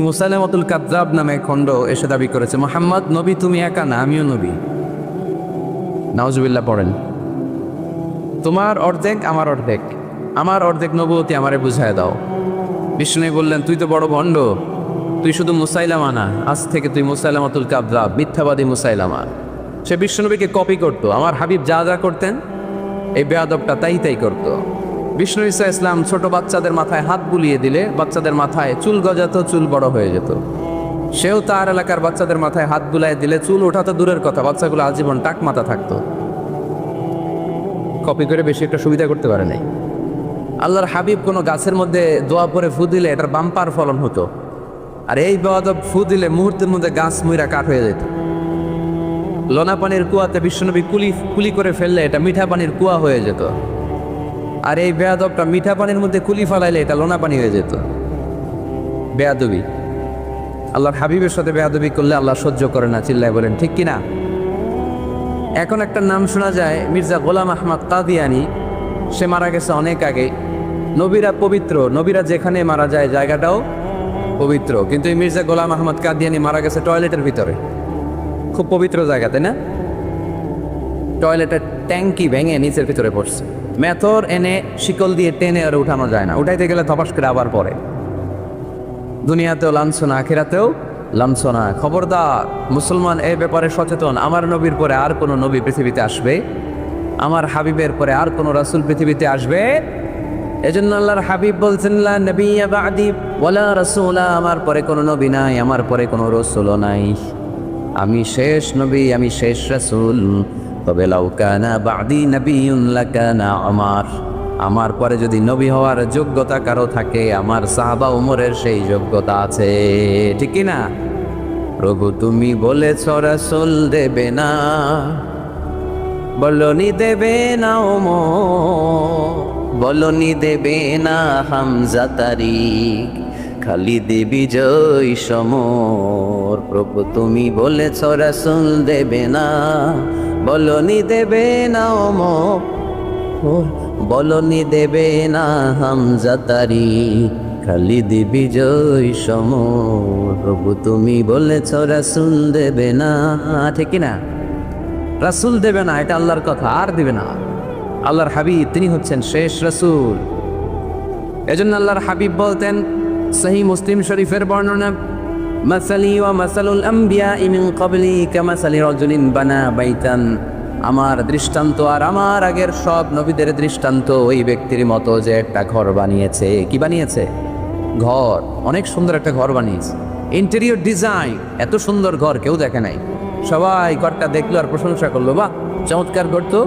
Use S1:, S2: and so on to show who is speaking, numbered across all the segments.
S1: মুসাইলামাতুল কাযযাব নামে খণ্ড এসে দাবি করেছে মুহাম্মদ নবী তুমি একা না, আমিও নবী। নাউজুবিল্লাহ পড়েন। তোমার অর্ধেক আমার অর্ধেক, আমার অর্ধেক নবুয়তি আমারে বুঝায় দাও। বিষ্ণু বললেন তুই তো বড় ভণ্ড, তুই শুধু মুসাইলামা না, আজ থেকে তুই মুসাইলামাতুল কাযযাব, মিথ্যাবাদী মুসাইলামা। সে বিষ্ণুনবীকে কপি করত। আমার হাবিব যা যা করতেন এই বেয়াদবটা তাই করতো। বিষ্ণু ঈসা ইসলাম ছোট বাচ্চাদের মাথায় হাত বুলিয়ে দিলে বাচ্চাদের মাথায় চুল গজাতো, চুল বড় হয়ে যেত। সেও তার এলাকার বাচ্চাদের মাথায় হাত বুলাই দিলে চুল ওঠাতো দূরের কথা, বাচ্চাগুলো আজীবন টাক মাথা থাকতো। কপি করে বেশি একটা সুবিধা করতে পারে নাই। আল্লাহর হাবিব কোনো গাছের মধ্যে দোয়া পরে ফু দিলে এটার বাম্পার ফলন হতো, আর এই বেয়াদব ফু দিলে মুহূর্তের মধ্যে গাছ মুইরা কাঠ হয়ে যেত। লোনা পানির কুয়াতে বিশ্বনবী কুলি করে ফেললে এটা মিঠা পানির কুয়া হয়ে যেত, আর এই বেয়াদবটা মিঠা পানির মধ্যে কুলি ফালাইলে এটা লোনা পানি হয়ে যেত। বেয়াদবি। আল্লাহর হাবিবের সাথে বেয়াদবি করলে আল্লাহ সহ্য করে না, চিল্লায় বলেন ঠিক কিনা। এখন একটা নাম শোনা যায় মির্জা গোলাম আহমদ কাদিয়ানি, সে মারা গেছে অনেক আগে। নবীরা পবিত্র, নবীরা যেখানে মারা যায় জায়গাটাও পবিত্র, কিন্তু এই মির্জা গোলাম আহমদ কাদিয়ানি মারা গেছে টয়লেটের ভিতরে। খুব পবিত্র জায়গা তাই না? টয়লেটের ট্যাঙ্কি ভেঙে নিচের ভিতরে পড়ছে, মেথর এনে শিকল দিয়ে টেনে আর উঠানো যায় না, উঠাইতে গেলে ধপাস করে আবার পড়ে। দুনিয়াতেও লাঞ্ছনা, আখিরাতেও লাঞ্ছনা। খবরদার মুসলমান এই ব্যাপারে সচেতন। আমার নবীর পরে আর কোনো নবী পৃথিবীতে আসবে, আমার হাবিবের পরে আর কোনো রাসূল পৃথিবীতে আসবে। এজন্য আল্লাহর হাবিব বলছেন লা নবিয়্যা বা'দি ওয়ালা রাসূলা, আমার পরে কোনো নবী নাই, আমার পরে কোনো রাসূলও নাই। আমি শেষ নবী, আমি শেষ রাসূল। তবে লাউ কানা বা'দি নাবিয়্যুন লাকানা আমার, আমার পরে যদি নবী হওয়ার যোগ্যতা কারো থাকে আমার সাহাবা উমরের সেই যোগ্যতা আছে, ঠিক কি না? প্রভু তুমি বলেছ রাসূল দেবে না, বলনি দেবে না ওমর, বলনি দেবে না হামজা তারিক, খালিদ বিজয় সমর। প্রভু তুমি বলেছ রাসূল দেবে না, বলনি দেবে না ওমর, বলনি দেবে না হামজা তারিক, খালিদ বিজয় সমর। প্রভু তুমি বলেছ রাসূল দেবে না, ঠিক না? রাসূল দেবে না, এটা আল্লাহর কথা, আর দিবে না। আল্লাহর হাবিব তিনি হচ্ছেন শেষ রাসূল। এজন্য আল্লাহর হাবিব বলতেন, সহিহ মুসলিম শরীফের বর্ণনা, মাসালি ওয়া মাসালুল আম্বিয়া মিন ক্বাবলি কামাসালি রাজুলিন বানা বাইতান, আমার দৃষ্টান্ত আর আমার আগের সব নবীদের দৃষ্টান্ত ওই ব্যক্তির মতো যে একটা ঘর বানিয়েছে। কি বানিয়েছে? ঘর। অনেক সুন্দর একটা ঘর বানিয়েছে, ইন্টেরিয়র ডিজাইন, এত সুন্দর ঘর কেউ দেখে নাই। সবাই ঘরটা দেখলো আর প্রশংসা করলো, বাহ চমৎকার ঘর তো।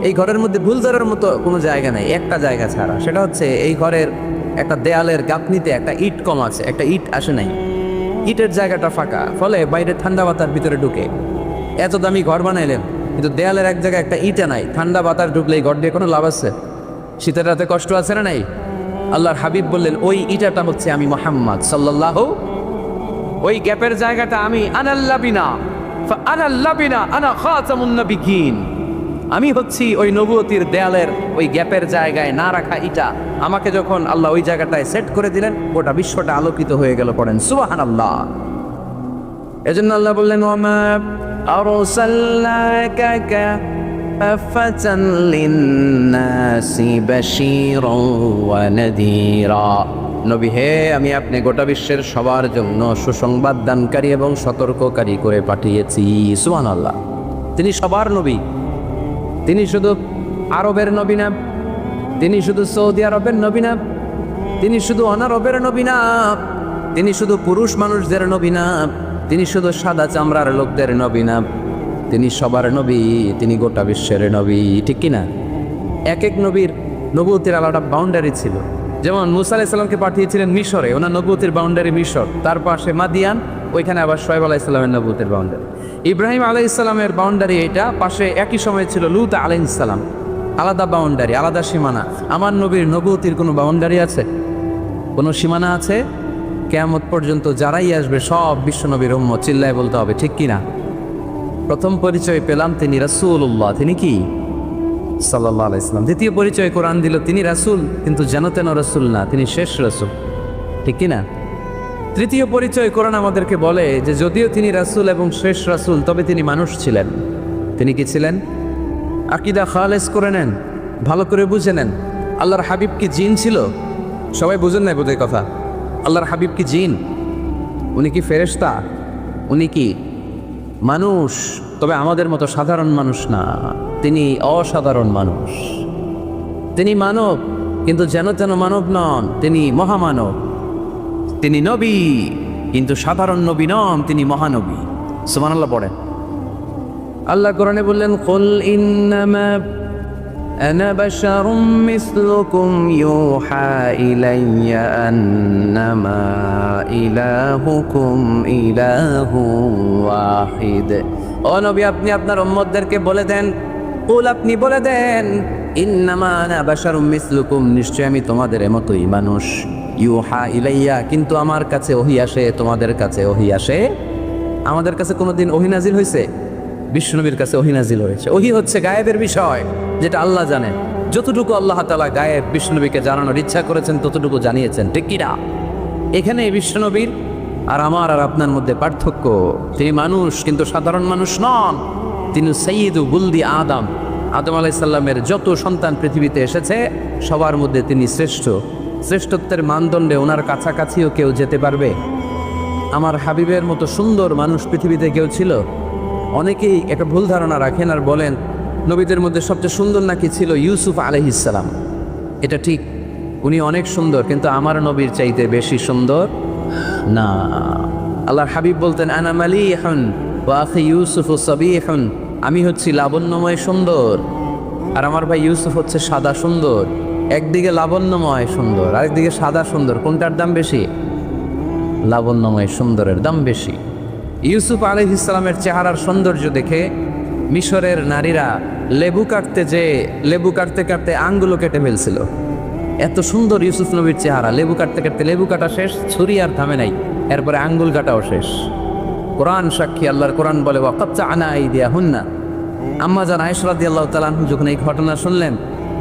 S1: এই ঘরের মধ্যে ভুল ধরার মতো কোনো জায়গা নেই, একটা জায়গা ছাড়া, সেটা হচ্ছে এই ঘরের একটা দেয়ালের গাঁথনিতে একটা ইট কম আছে, একটা ইট আসে নাই, ইটের জায়গাটা ফাঁকা, ফলে বাইরে ঠান্ডা বাতাস ভিতরে ঢুকে। এত দামি ঘর বানাইলেন কিন্তু দেয়ালের এক জায়গায় একটা ইটা নাই, ঠান্ডা বাতাস ঢুকলে এই ঘর দিয়ে কোনো লাভ আছে? শীতের রাতে কষ্ট আছে না নাই? আল্লাহর হাবিব বললেন ওই ইটাটা হচ্ছে আমি মুহাম্মদ সাল্লাল্লাহু, ওই গ্যাপের জায়গাটা আমি, আনাল্লাবিনা ফাআনাল্লাবিনা আনা খাতামুন নবিয়্যিন, আমি হচ্ছি ওই নবুয়তির দেয়ালের ওই গ্যাপের জায়গায় না রাখা ইটা। আমাকে যখন আল্লাহ ওই জায়গাটায় সেট করে দিলেন, গোটা বিশ্বটা আলোকিত হয়ে গেল। পড়েন সুবহানাল্লাহ। এজন্য আল্লাহ বললেন ওয়ামা আরসালনাকা কাফাতান লিন্নাসি বাশীরাও ওয়া নাযীরা, নবী হে আমি আপনি গোটা বিশ্বের সবার জন্য সুসংবাদ দানকারী এবং সতর্ককারী করে পাঠিয়েছি। সুবহানাল্লাহ। তিনি সবার নবী। তিনি শুধু আরবের নবী না, তিনি শুধু সৌদি আরবের নবী না, তিনি শুধু অনারবের নবী না, তিনি শুধু পুরুষ মানুষদের নবী না, তিনি শুধু সাদা চামড়ার লোকদের নবী না, তিনি সবার নবী, তিনি গোটা বিশ্বের নবী, ঠিক কিনা? এক এক নবীর নবুয়তের আলাদা বাউন্ডারি ছিল। যেমন মুসা আলাইহিস সালামকে পাঠিয়েছিলেন মিশরে, ওনার নবুয়তের বাউন্ডারি মিশর, তার পাশে মাদিয়ান, ওইখানে আবার শুআয়ব আলাইহিস সালামের নবুয়তের বাউন্ডারি। ইব্রাহিম আলাইহিস সালামের বাউন্ডারি এটা, পাশে একই সময় ছিল লূত আলাইহিস সালাম, আলাদা বাউন্ডারি, আলাদা সীমানা। আমার নবীর নবুয়তির কোনো বাউন্ডারি আছে? কোনো সীমানা আছে? কিয়ামত পর্যন্ত যারাই আসবে সব বিশ্বনবীর উম্মত, চিল্লায় বলতে হবে ঠিক কিনা। প্রথম পরিচয় পেলাম তিনি রাসূলুল্লাহ, তিনি কি সাল্লাল্লাহু আলাইহি ওয়াসাল্লাম। দ্বিতীয় পরিচয় কোরআন দিল তিনি রাসূল, কিন্তু যেন তেন রাসূল না, তিনি শেষ রাসূল, ঠিক কিনা।
S2: তৃতীয় পরিচয় কোরআন আমাদেরকে বলে যে যদিও তিনি রাসূল এবং শেষ রাসূল, তবে তিনি মানুষ ছিলেন। তিনি কি ছিলেন? আকীদা খালেস করে নেন, ভালো করে বুঝে নেন। আল্লাহর হাবিব কি জিন ছিল? সবাই বুঝেন নাই বোধহয় কথা। আল্লাহর হাবিব কি জিন? উনি কি ফেরেশতা? উনি কি মানুষ? তবে আমাদের মতো সাধারণ মানুষ না, তিনি অসাধারণ মানুষ। তিনি মানব, কিন্তু যেন তেন মানব নন, তিনি মহামানব। তিনি নবী, কিন্তু সাধারণ নবী নন, তিনি মহানবী। সুবহানাল্লাহ পড়েন। আল্লাহ কোরআনে বললেন, কুল ইন্নামা আনা বাশারুম মিসলুকুম ইউহা ইলাইয়া আন্নামা ইলাহুকুম ইলাহুন ওয়াহিদ। ও নবী, আপনি আপনার উম্মতদেরকে বলে দেন, কুল, আপনি বলে দেন, ইন্নামা আনা বাশারুম মিসলুকুম, নিশ্চয় আমি তোমাদের মতোই মানুষ। ইউহা ইলাইয়া, কিন্তু আমার কাছে ওহী আসে, তোমাদের কাছে ওহী আসে। আমাদের কাছে কোনোদিন ওহী নাজিল হয়েছে? বিশ্বনবীর কাছে ওহী নাজিল হয়েছে। ওহী হচ্ছে গায়েবের বিষয়, যেটা আল্লাহ জানেন। যতটুকু আল্লাহ তাআলা গায়েব বিশ্বনবীকে জানানোর ইচ্ছা করেছেন ততটুকু জানিয়েছেন, ঠিক কি না? এখানে বিশ্বনবীর আর আমার আর আপনার মধ্যে পার্থক্য। তিনি মানুষ, কিন্তু সাধারণ মানুষ নন। তিনি সাইয়্যিদু বুলদি আদম। আদম আলাইহিস সালামের যত সন্তান পৃথিবীতে এসেছে সবার মধ্যে তিনি শ্রেষ্ঠ। শ্রেষ্ঠত্বের মানদণ্ডে ওনার কাছাকাছিও কেউ যেতে পারবে? আমার হাবিবের মতো সুন্দর মানুষ পৃথিবীতে কেউ ছিল? অনেকেই একটা ভুল ধারণা রাখেন আর বলেন নবীদের মধ্যে সবচেয়ে সুন্দর নাকি ছিল ইউসুফ আলাইহিস সালাম। এটা ঠিক, উনি অনেক সুন্দর, কিন্তু আমার নবীর চাইতে বেশি সুন্দর না। আল্লাহর হাবিব বলতেন, আনা মালিহুন ওয়া আখি ইউসুফ সাবিহুন, আমি হচ্ছি লাবণ্যময় সুন্দর, আর আমার ভাই ইউসুফ হচ্ছে সাদা সুন্দর। একদিকে লাবণ্যময় সুন্দর, আরেকদিকে সাদা সুন্দর, কোনটার দাম বেশি? লাবণ্যময় সুন্দরের দাম বেশি। ইউসুফ আলাইহিস সালামের চেহারার সৌন্দর্য দেখে মিশরের নারীরা লেবু কাটতে কাটতে আঙ্গুলও কেটে ফেলছিল। এত সুন্দর ইউসুফ নবীর চেহারা। লেবু কাটতে কাটতে লেবু কাটা শেষ, ছুরি আর থামে নাই, এরপরে আঙ্গুল কাটাও শেষ। কোরআন সাক্ষী, আল্লাহর কোরআন বলে, ওয়াকাত্তা'না আইদিয়াহুন্না। আম্মা জান আয়েশা রাদিয়াল্লাহু তাআলা আনহা যখন এই ঘটনা শুনলেন,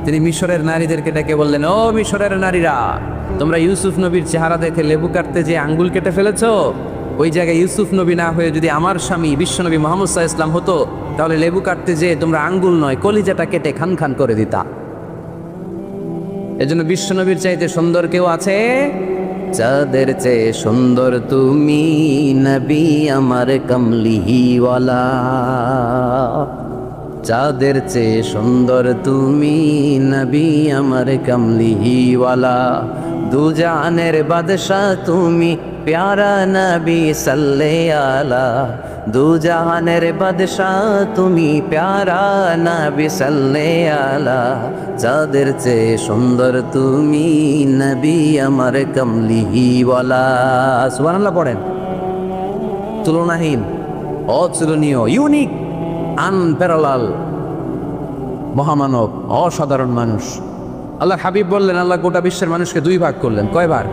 S2: তিনি মিশরের নারীদেরকে ডেকে বললেন, ও মিশরের নারীরা, তোমরা ইউসুফ নবীর চেহারা দেখে লেবু কাটতে যে আঙ্গুল কেটে ফেলেছো, ওই জায়গায় ইউসুফ নবী না হয়ে যদি আমার স্বামী বিশ্বনবী মুহাম্মদ সাল্লাল্লাহু আলাইহি ওয়াসাল্লাম হতো, তাহলে লেবু কাটতে যে তোমরা আঙ্গুল নয় কলিজাটা কেটে খান খান করে দিতা। এজন্য বিশ্বনবীর চাইতে সুন্দর কেউ আছে? চাঁদের চেয়ে সুন্দর তুমি নবী আমার কমলিওয়ালা। চাঁদের চেয়ে সুন্দর তুমি নবী আমার কমলিওয়ালা। দুজানের বাদশাহ তুমি প্যারা নবী সাল্লে আলা। দুজাহানের বাদশাহ তুমি প্যারা নবী সাল্লে আলা। যাদের চেয়ে সুন্দর তুমি নবী আমার কমলিওয়ালা। সুবহানাল্লাহ পড়েন। তুলনাহীন, অতুলনীয়, ইউনিক, আনপ্যারালাল, মহামানব, অসাধারণ মানুষ। আল্লাহ হাবিব বললেন, আল্লাহ গোটা বিশ্বের মানুষকে দুই ভাগ করলেন। কয় ভাগ?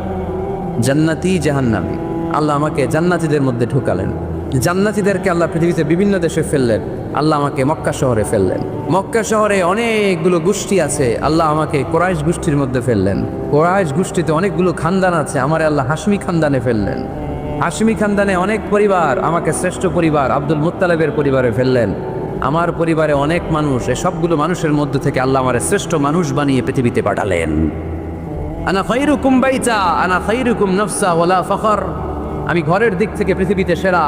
S2: জান্নাতি, জাহান্নামী। আল্লাহ আমাকে জান্নাতীদের মধ্যে ঢুকালেন। জান্নাতীদেরকে আল্লাহ পৃথিবীতে বিভিন্ন দেশে ফেললেন, আল্লাহ আমাকে মক্কা শহরে ফেললেন। মক্কা শহরে অনেকগুলো গোষ্ঠী আছে, আল্লাহ আমাকে কোরাইশ গোষ্ঠীর মধ্যে ফেললেন। কোরাইশ গোষ্ঠীতে অনেকগুলো খানদান আছে, আমার আল্লাহ হাশমি খানদানে ফেললেন। হাশমি খানদানে অনেক পরিবার, আমাকে শ্রেষ্ঠ পরিবার আব্দুল মুত্তালিবের পরিবারে ফেললেন। আমার পরিবারে অনেক মানুষ, এই সবগুলো মানুষের মধ্যে থেকে আল্লাহ আমার শ্রেষ্ঠ মানুষ বানিয়ে পৃথিবীতে পাঠালেন। আনা খায়রুকুম বাইতা আনা খায়রুকুম নাফসা ওয়ালা ফখর। আমি ঘরের দিক থেকে পৃথিবীতে সেরা,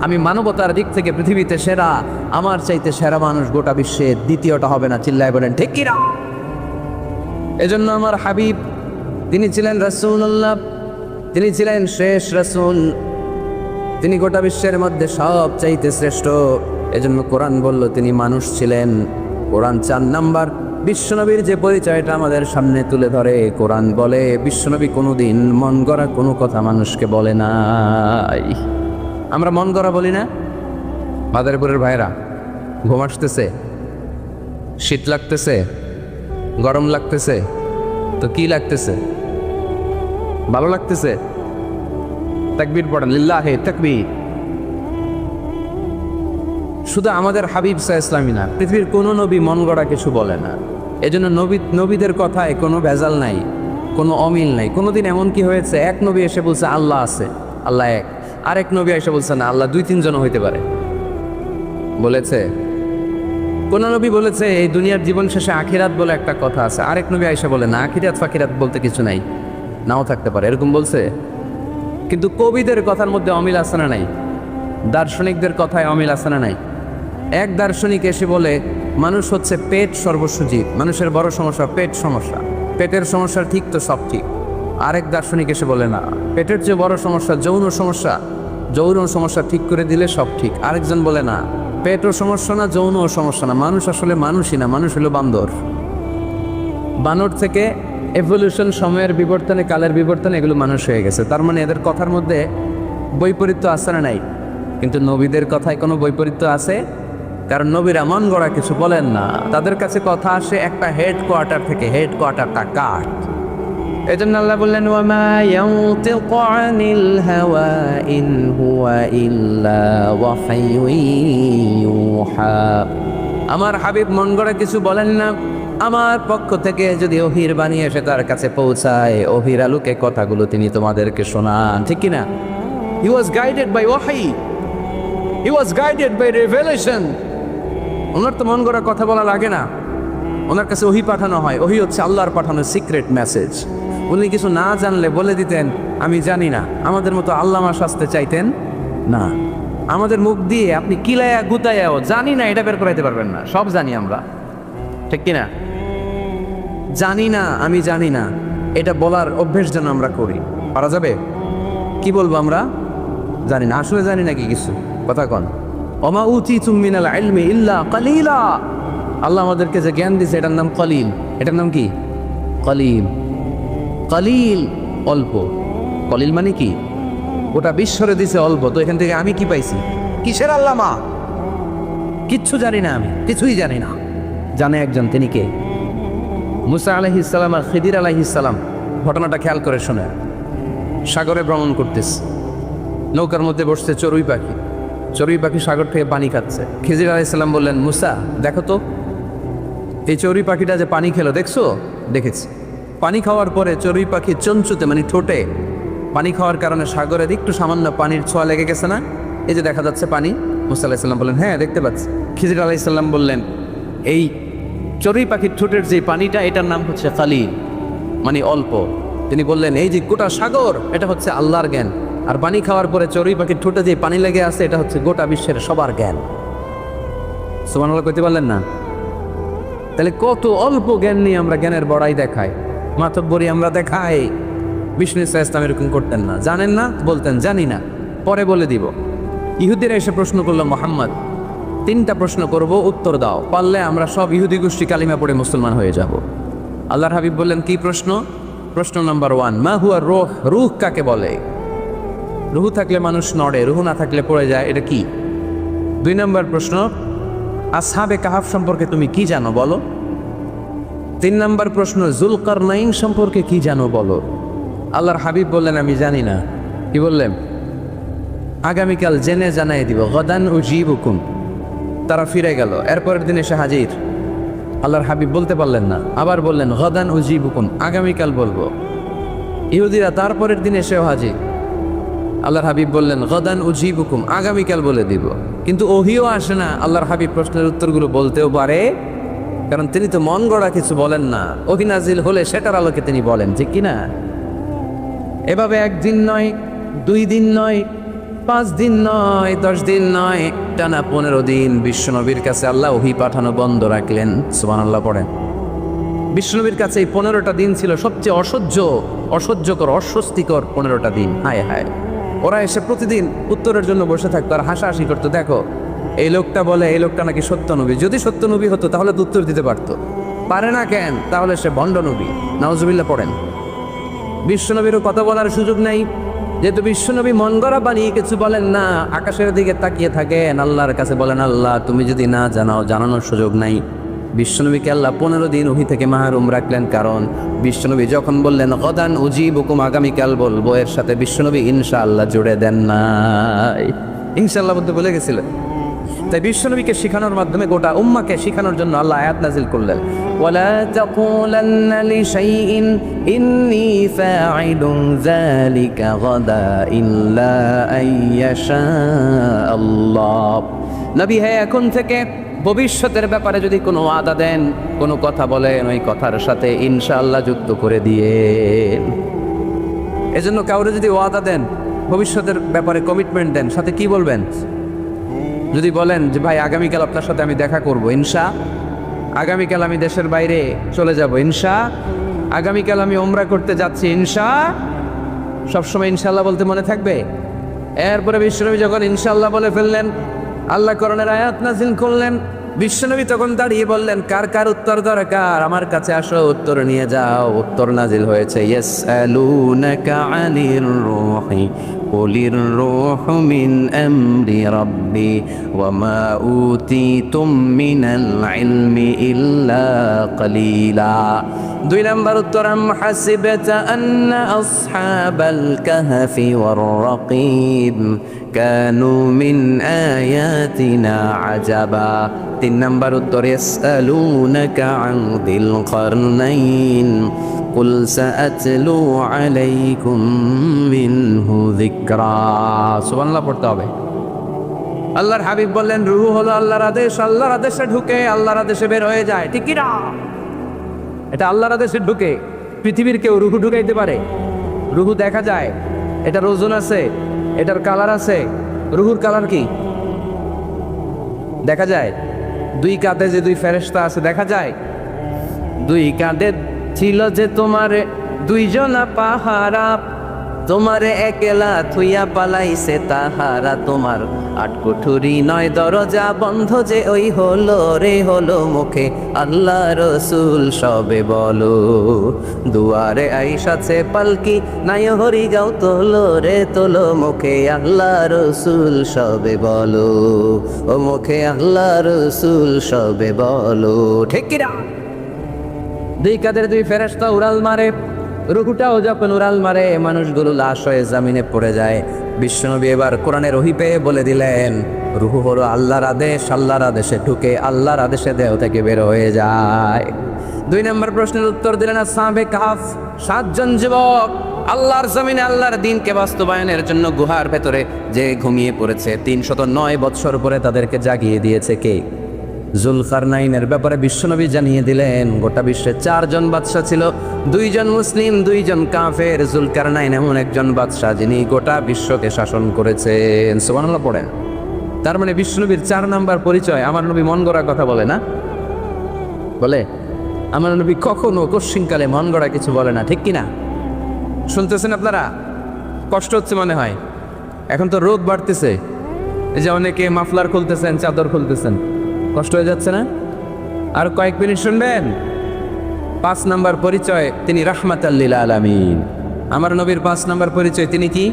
S2: আমি মানবতার দিক থেকে পৃথিবীতে সেরা। আমার চাইতে সেরা মানুষ গোটা বিশ্বে দ্বিতীয়টা হবে না। চিল্লায় বলেন ঠিক কি না? এজন্য আমার হাবিব, তিনি ছিলেন রাসূলুল্লাহ, তিনি ছিলেন শেষ রাসূল, তিনি গোটা বিশ্বের মধ্যে সব চাইতে শ্রেষ্ঠ। এজন্য কোরআন বলল তিনি মানুষ ছিলেন। কোরআন 4 নাম্বার বিশ্বনবীর যে পরিচয়টা আমাদের সামনে তুলে ধরে। কোরআন বলে বিশ্বনবী কোনোদিন মন গড়া কোনো কথা মানুষকে বলে নাই। আমরা মন গড়া বলি না? বাজারপুরের ভাইরা, ঘুম আসতেছে, শীত লাগতেছে, গরম লাগতেছে, তো কি লাগতেছে? ভালো লাগতেছে? তাকবীর পড়েন, লিল্লাহে তাকবীর। শুধু আমাদের হাবিব সাল্লাল্লাহু আলাইহি ওয়াসাল্লামই না, পৃথিবীর কোনো নবী মন গড়া কিছু বলে না। এজন্য নবীদের কথায় কোনো ভেজাল নাই, কোনো অমিল নাই। কোনোদিন এমন কি হয়েছে এক নবী এসে বলছে আল্লাহ আছে, আল্লাহ এক। আরেক নবী এসে বলছে না, আল্লাহ 2-3 জন হইতে পারে। বলেছে কোন নবী বলেছে এই দুনিয়ার জীবন শেষে আখিরাত বলে একটা কথা আছে, আরেক নবী আয়েশা বলে না, আখিরাত ফাকিরাত বলতে কিছু নাই, নাও থাকতে পারে, এরকম বলছে। কিন্তু কবিদের কথার মধ্যে অমিল আছে না নাই? দার্শনিকদের কথায় অমিল আছে না নাই? এক দার্শনিক এসে বলে মানুষ হচ্ছে পেট সর্বস্ব জীব, মানুষের বড় সমস্যা পেট সমস্যা, পেটের সমস্যা ঠিক তো সব ঠিক। আরেক দার্শনিক এসে বলে না, পেটের যে বড় সমস্যা যৌন সমস্যা, যৌন সমস্যা ঠিক করে দিলে সব ঠিক। আরেকজন বলে না, পেটও সমস্যা না, যৌনও সমস্যা না, মানুষ আসলে মানুষই না, মানুষ হলো বান্দর। বানর থেকে এভলিউশন, সময়ের বিবর্তনে, কালের বিবর্তনে এগুলো মানুষ হয়ে গেছে। তার মানে এদের কথার মধ্যে বৈপরীত্য আছে না নাই? কিন্তু নবীদের কথায় কোনো বৈপরীত্য আছে? কারণ নবীরা মন গড়া কিছু বলেন না, তাদের কাছে কথা আসে একটা হেডকোয়ার্টার থেকে, হেডকোয়ার্টারটা কার? এই জন্য আল্লাহ বললেন ওয়ামা ইয়ানতিকু আনিল হাওয়া ইন হুয়া ইল্লা ওয়াহয়ুন ইউহা। আমার হাবিব মন গড়া কিছু বলেন না, আমার পক্ষ থেকে যদি ওহির বাণী এসে তার কাছে পৌঁছায়, ওহির আলোকে কথাগুলো তিনি তোমাদেরকে শোনান, ঠিক কিনা? হি ওয়াজ গাইডেড বাই ওয়াহি, হি ওয়াজ গাইডেড বাই রেভেলেশন। ওনার তো মন গড়া কথা বলা লাগে না, ওনার কাছে ওহি পাঠানো হয়। ওহি হচ্ছে আল্লাহর পাঠানো সিক্রেট মেসেজ। উনি কিছু না জানলে বলে দিতেন আমি জানি না, আমাদের মতো আল্লামা শাস্তে চাইতেন না। আমাদের মুখ দিয়ে আপনি কিলায়া গুতায়াও জানি না এটা বের করাইতে পারবেন না, সব জানি আমরা, ঠিক কিনা? জানি না, আমি জানি না, এটা বলার অভ্যেস যেন আমরা করি। পারা যাবে? কি বলবো আমরা? জানি না, আসলে জানি না কি কিছু, কথা কন। ওমা উতিতুম মিনাল ইলমি ইল্লা কালিলা। আল্লাহ আমাদেরকে যে জ্ঞান দিয়েছে এটার নাম কলিল। এটার নাম কি? কলিল। কলিল অল্প। কলিল মানে কি? গোটা বিশ্বরে দিছে অল্প, তো এখান থেকে আমি কি পাইছি? কিসের আল্লামা? কিচ্ছু জানি না, আমি কিছুই জানি না। জানে একজন, তিনি কে? মুসা আলাইহিস সালাম আর খিদির আলাইহিস সালাম। ঘটনাটা খেয়াল করে শোনে। সাগরে ভ্রমণ করতেছে, নৌকার মধ্যে বসছে চড়ুই পাখি। চড়ুই পাখি সাগর থেকে পানি খাচ্ছে। খিজির আলাইহিস সালাম বললেন, মুসা দেখো তো এই চড়ুই পাখিটা যে পানি খেলো, দেখছো? দেখেছি। পানি খাওয়ার পরে চড়ুই পাখি চঞ্চুতে মানে ঠোঁটে পানি খাওয়ার কারণে সাগরের একটু সামান্য পানির ছোঁয়া লেগে গেছে না? এই যে দেখা যাচ্ছে পানি। মুসা আলাইহিস সালাম বললেন, হ্যাঁ দেখতে পাচ্ছি। খিজির আলাইহিস সালাম বললেন, এই চড়ুই পাখির ঠোঁটের যে পানিটা, এটার নাম হচ্ছে কালিল, মানে অল্প। তিনি বললেন, এই যে গোটা সাগর, এটা হচ্ছে আল্লাহর জ্ঞান, আর পানি খাওয়ার পরে চড়ুই পাখির ঠোঁটে যে পানি লেগে আছে, এটা হচ্ছে গোটা বিশ্বের সবার জ্ঞান। সুবহানাল্লাহ কইতে পারলেন না? তাহলে কত অল্প জ্ঞান নিয়ে আমরা জ্ঞানের বড়াই দেখাই, মাতব্বরি আমরা দেখাই। বিষ্ণু ইসলাম এরকম করতেন না। জানেন না? বলতেন জানি না, পরে বলে দিব। ইহুদিরা এসে প্রশ্ন করলো, মোহাম্মদ 3টা প্রশ্ন করব, উত্তর দাও, পারলে আমরা সব ইহুদি গোষ্ঠী কালিমা পড়ে মুসলমান হয়ে যাব। আল্লাহর হাবিব বললেন, কি প্রশ্ন? প্রশ্ন নাম্বার 1, মা হুয়া রূহ। রূহ কাকে বলে? রূহ থাকলে মানুষ নড়ে, রূহ না থাকলে পড়ে যায়, এটা কি? 2 নম্বর প্রশ্ন, আসহাবে কাহাফ সম্পর্কে তুমি কি জানো বলো। 3 নম্বর প্রশ্ন, যুলকারনাইন সম্পর্কে কি জানো বলো। আল্লাহর হাবিব বললেন, আমি জানি না। কি বললেন? আগামীকাল জেনে জানাই দিব, গদান উজিবুকুম। তারা ফিরে গেল, এরপরের দিন এসে হাজির। আল্লাহর হাবিব বলতে পারলেন না, আবার বললেন গদান উজিবুকুম, আগামীকাল বলবো। ইহুদিরা তারপরের দিন এসেও হাজির। আল্লাহর হাবিব বললেন গদান উজিবুকুম, আগামীকাল বলে দিব। কিন্তু ওহিও আসে না আল্লাহর হাবিব প্রশ্নের উত্তরগুলো বলতেও পারে, কারণ তিনি তো মন গড়া কিছু বলেন না। ওহি নাজিল হলে সেটার আলোকে তিনি বলেন, ঠিক কিনা? এভাবে 1 দিন নয়, 2 দিন নয়, 5 দিন নয়, 10 দিন নয়, টানা 15 দিন বিশ্বনবীর কাছে আল্লাহ ওহি পাঠানো বন্ধ রাখলেন। সুবহানাল্লাহ পড়েন। বিশ্বনবীর কাছে এই 15টা দিন ছিল সবচেয়ে অসহ্যকর, অস্বস্তিকর 15টা দিন। হায় হায়, ওরা এসে প্রতিদিন উত্তরের জন্য বসে থাকতো আর হাসাহাসি করতো, দেখো এই লোকটা বলে এই লোকটা নাকি সত্য নবী। যদি সত্য নবী হতো তাহলে তো উত্তর দিতে পারতো, পারে না কেন? তাহলে সে ভণ্ড নবী। নাউজুবিল্লাহ পড়েন। বিশ্বনবীরও কথা বলার সুযোগ নাই, যেহেতু বিশ্বনবী মন গড়া বানিয়ে কিছু বলেন না। আকাশের দিকে তাকিয়ে থাকেন, আল্লাহর কাছে বলেন, আল্লাহ তুমি যদি না জানাও, জানানোর সুযোগ নাই। বিশ্বনবীকে আল্লাহ 15 দিন ওহি থেকে মাহরুম রাখলেন, কারণ বিশ্বনবী যখন বললেন গদান উজিবুকুম, আগামীকাল বলবো, এর সাথে বিশ্বনবী ইনশাআল্লাহ জুড়ে দেন নাই। ইনশাআল্লাহ বলতে বলে গেছিলেন। তাই বিশ্বনবীকে শেখানোর মাধ্যমে গোটা উম্মাকে শেখানোর জন্য আল্লাহ আয়াত নাজিল করলেন, ওয়ালা তাকুলান্না লিশাইইন ইন্নী ফাঈলুন যালিকা গাদা ইল্লা আইয়াশা আল্লাহ। নবী হে, এখন থেকে ভবিষ্যতের ব্যাপারে যদি কোনো ওয়াদা দেন, কোনো কথা বলেন, ওই কথার সাথে ইনশাআল্লাহ যুক্ত করে দিয়েন। এজন্য কাউরে যদি ওয়াদা দেন, ভবিষ্যতের ব্যাপারে কমিটমেন্ট দেন, সাথে কি বলবেন? যদি বলেন যে ভাই আগামীকাল আপনার সাথে আমি দেখা করব, ইনশা, আগামীকাল আমি দেশের বাইরে চলে যাব, ইনশা, আগামীকাল আমি উমরা করতে যাচ্ছি, ইনশা, সবসময় ইনশাআল্লাহ বলতে মনে থাকবে। এরপরে বিশ্বনবী যখন ইনশাআল্লাহ বলে ফেললেন, আল্লাহ কোরআনের আয়াত নাযিল করলেন। বিশ্বনবী তখন দাঁড়িয়ে বললেন, কার কার উত্তর দরকার আমার কাছে আসো, উত্তর নিয়ে যাও। উত্তর নাজিল হয়েছে, ইয়াসআলুনাকা আনির রূহি কুলির রূহু মিন আমরি রাব্বি ওয়া মা উতিতুম মিনাল ইলমি ইল্লা কালিলা। 2 নম্বর উত্তর, আম হাসিবতা আন্না আসহাবাল কাহফি ওয়ার রাকিব কানু মিন আয়াতিনা আজাবা। 3 নম্বর উত্তর, ইয়াসআলুনাকা আন যিল কারনাইন কুল সাআতলু আলাইকুম মিনহু যিকরা। সুবহানাল্লাহ পড়তে হবে। আল্লাহর হাবিব বললেন, রূহ হলো আল্লাহর আদেশ, আল্লাহর আদেশে ঢুকে আল্লাহর আদেশে বের হয়ে যায়, ঠিক কি না? এটা আল্লাহর আদেশে ঢুকে। পৃথিবীর কেউ রূহ ঢুকাইতে পারে? রূহ দেখা যায়, এটার ওজন আছে, এটার কালার আছে। রূহুর কালার কি দেখা যায়? 2 কাঁধে যে 2 ফেরেশতা আছে দেখা যায়? 2 কাঁধে ছিল যে তোমার 2 জনা পাহারা, তোমারে একলা থুইয়া পালাইছে তাহারা। তোমার 8 কুঠুরি 9 দরজা বন্ধ যে ওই হলো রে হলো মুখে আল্লাহ রসুল সবে বলো। দুয়ারে আইসাছে পালকি নাই হরি গাও তোলো রে তোলো মুখে আল্লাহ রসুল সবে বলো। ও মুখে আল্লাহ রসুল সবে বলো, ঠিক কিনা? 2 কাঁধের 2 ফেরেশতা উড়াল মারে। রুহুটাও যখন উড়াল মারে, মানুষগুলো লাশ হয়ে জামিনে পড়ে যায়। বিশ্বনবী এবার কোরআনের ওহী পেয়ে বলে দিলেন, রুহু হলো আল্লাহর আদেশ, আল্লাহর আদেশে ঢুকে আল্লাহর আদেশে দেহ থেকে বের হয়ে যায়। 2 নম্বর প্রশ্নের উত্তর দিলেন আসহাবে কাহফ, 7 জন যুবক আল্লাহর জমিনে আল্লাহর দ্বীনকে বাস্তবায়নের জন্য গুহার ভেতরে যে ঘুমিয়ে পড়েছে। 309 বৎসর পরে তাদেরকে জাগিয়ে দিয়েছে কে? জুলকারনাইনের ব্যাপারে বিশ্বনবী জানিয়ে দিলেন, গোটা বিশ্বে 4 জন বাদশা ছিল, 2 জন মুসলিম 2 জন কাফের। জুলকারনাইন এমন একজন বাদশা যিনি গোটা বিশ্বকে শাসন করেছেন। সুবহানাল্লাহ পড়েন। তার মানে বিশ্বনবীর 4 নাম্বার পরিচয়, আমার নবী মন গড়া কথা বলে না, বলে? আমার নবী কখনো কশ্চিনকালে মন গড়া কিছু বলে না, ঠিক কিনা? শুনতেছেন আপনারা? কষ্ট হচ্ছে মনে হয়। এখন তো রোদ বাড়তেছে, এই যে অনেকে মাফলার খুলতেছেন, চাদর খুলতেছেন, কষ্ট হয়ে যাচ্ছে না? আর কয়েক মিনিট শুনবেন। 5 নাম্বার পরিচয়, তিনি রাহমাতাল লিল আলামিন। আমার নবীর 5 নাম্বার পরিচয়, তিনি কি?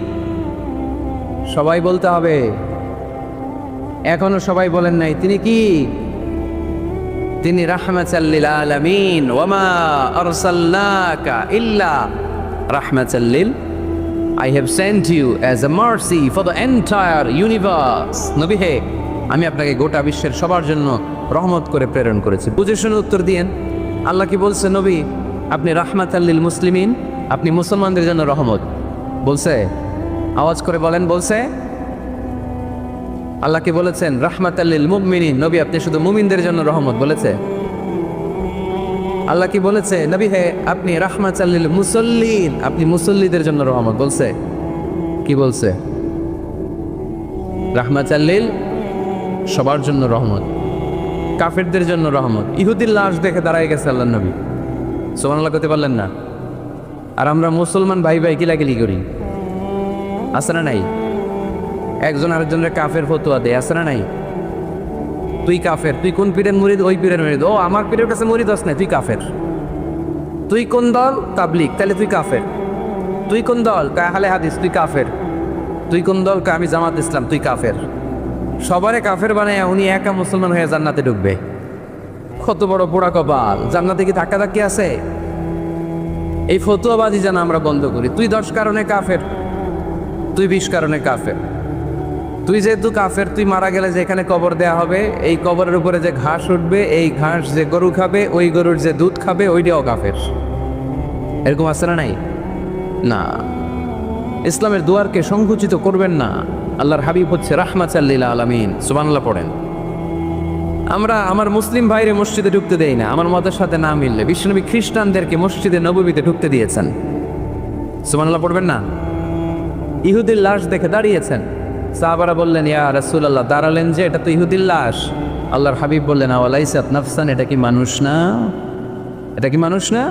S2: সবাই বলতে হবে, এখনো সবাই বলেন নাই। তিনি কি? তিনি রাহমাতাল লিল আলামিন। ওয়া মা আরসালনাকা ইল্লা রাহমাতাল লিল, I have sent you as a mercy for the entire universe. নবী হে, আমি আপনাকে গোটা বিশ্বের সবার জন্য রহমত করে প্রেরণ করেছি। বুঝে শুনে উত্তর দিয়েন। আল্লাহ কি বলছে? নবী আপনি রাহমাতাল লিল মুসলিমিন, আপনি মুসলমানদের জন্য রহমত। বলছে? আওয়াজ করে বলেন, বলছে? আল্লাহ কি বলেছেন? রাহমাতাল লিল মুমিনিন, নবী আপনি শুধু মুমিনদের জন্য রহমত। বলেছে? আল্লাহ কি বলেছে? নবী হে আপনি রাহমাতাল লিল মুসাল্লিন, আপনি মুসল্লিদের জন্য রহমত। বলছে? কি বলছে? রাহমাতাল লিল, সবার জন্য রহমত, কাফেরদের জন্য রহমত। ইহুদির লাশ দেখে দাঁড়ায় গেছে আল্লাহ নবী, সুবহানাল্লাহ করতে পারলেন না। আর আমরা মুসলমান ভাই ভাই কিলাকিলি করি, আছে না নাই? একজন আরেকজনের কাফের ফতোয়া দেয়, আছে না নাই? তুই কাফের, তুই কোন পীরের মুরিদ? ওই পীরের মুরিদ। ও আমার পীরের কাছে মুরিদ হস না, তুই কাফের। তুই কোন দল? তাবলিগ, তাহলে তুই কাফের। তুই কোন দল? আহলে হাদিস, তুই কাফের। তুই কোন দল? আমি জামাত ইসলাম, তুই কাফের। সবারে কাফের বানায় উনি একা মুসলমান হয়ে জান্নাতে ঢুকবে। কত বড় পোড়া কপাল! জান্নাতে কি ধাক্কা ধাক্কি আছে? এই ফতুয়াবাজি যেন আমরা বন্ধ করি। তুই 10 কারণে কাফের, তুই 20 কারণে কাফের। তুই যেহেতু কাফের, তুই মারা গেলে যে এখানে কবর দেয়া হবে, এই কবরের উপরে যে ঘাস উঠবে, এই ঘাস যে গরু খাবে, ওই গরুর যে দুধ খাবে, ওইটাও কাফের। এরকম আছে না নাই? না, ইসলামের দুয়ারকে সংকুচিত করবেন না। আল্লাহর হাবিব হচ্ছে রাহমাতাল লিল আলামিন। সুবহানাল্লাহ পড়েন। আমরা আমার মুসলিম ভাইরে মসজিদে ঢুকতে দেই না, আমার মতের সাথে না মিললে। বিশ্বনবী খ্রিস্টানদেরকে মসজিদে নববীতে ঢুকতে দিয়েছেন। সুবহানাল্লাহ পড়বেন না? ইহুদির লাশ দেখে দাঁড়িয়েছেন, সাহাবারা বললেন ইয়া রাসূলুল্লাহ, দাঁড়ালেন যে, এটা তো ইহুদির লাশ। আল্লাহর হাবিব বললেন আওয়ালাইসাত নাফসান, এটা কি মানুষ না? এটা কি মানুষ না?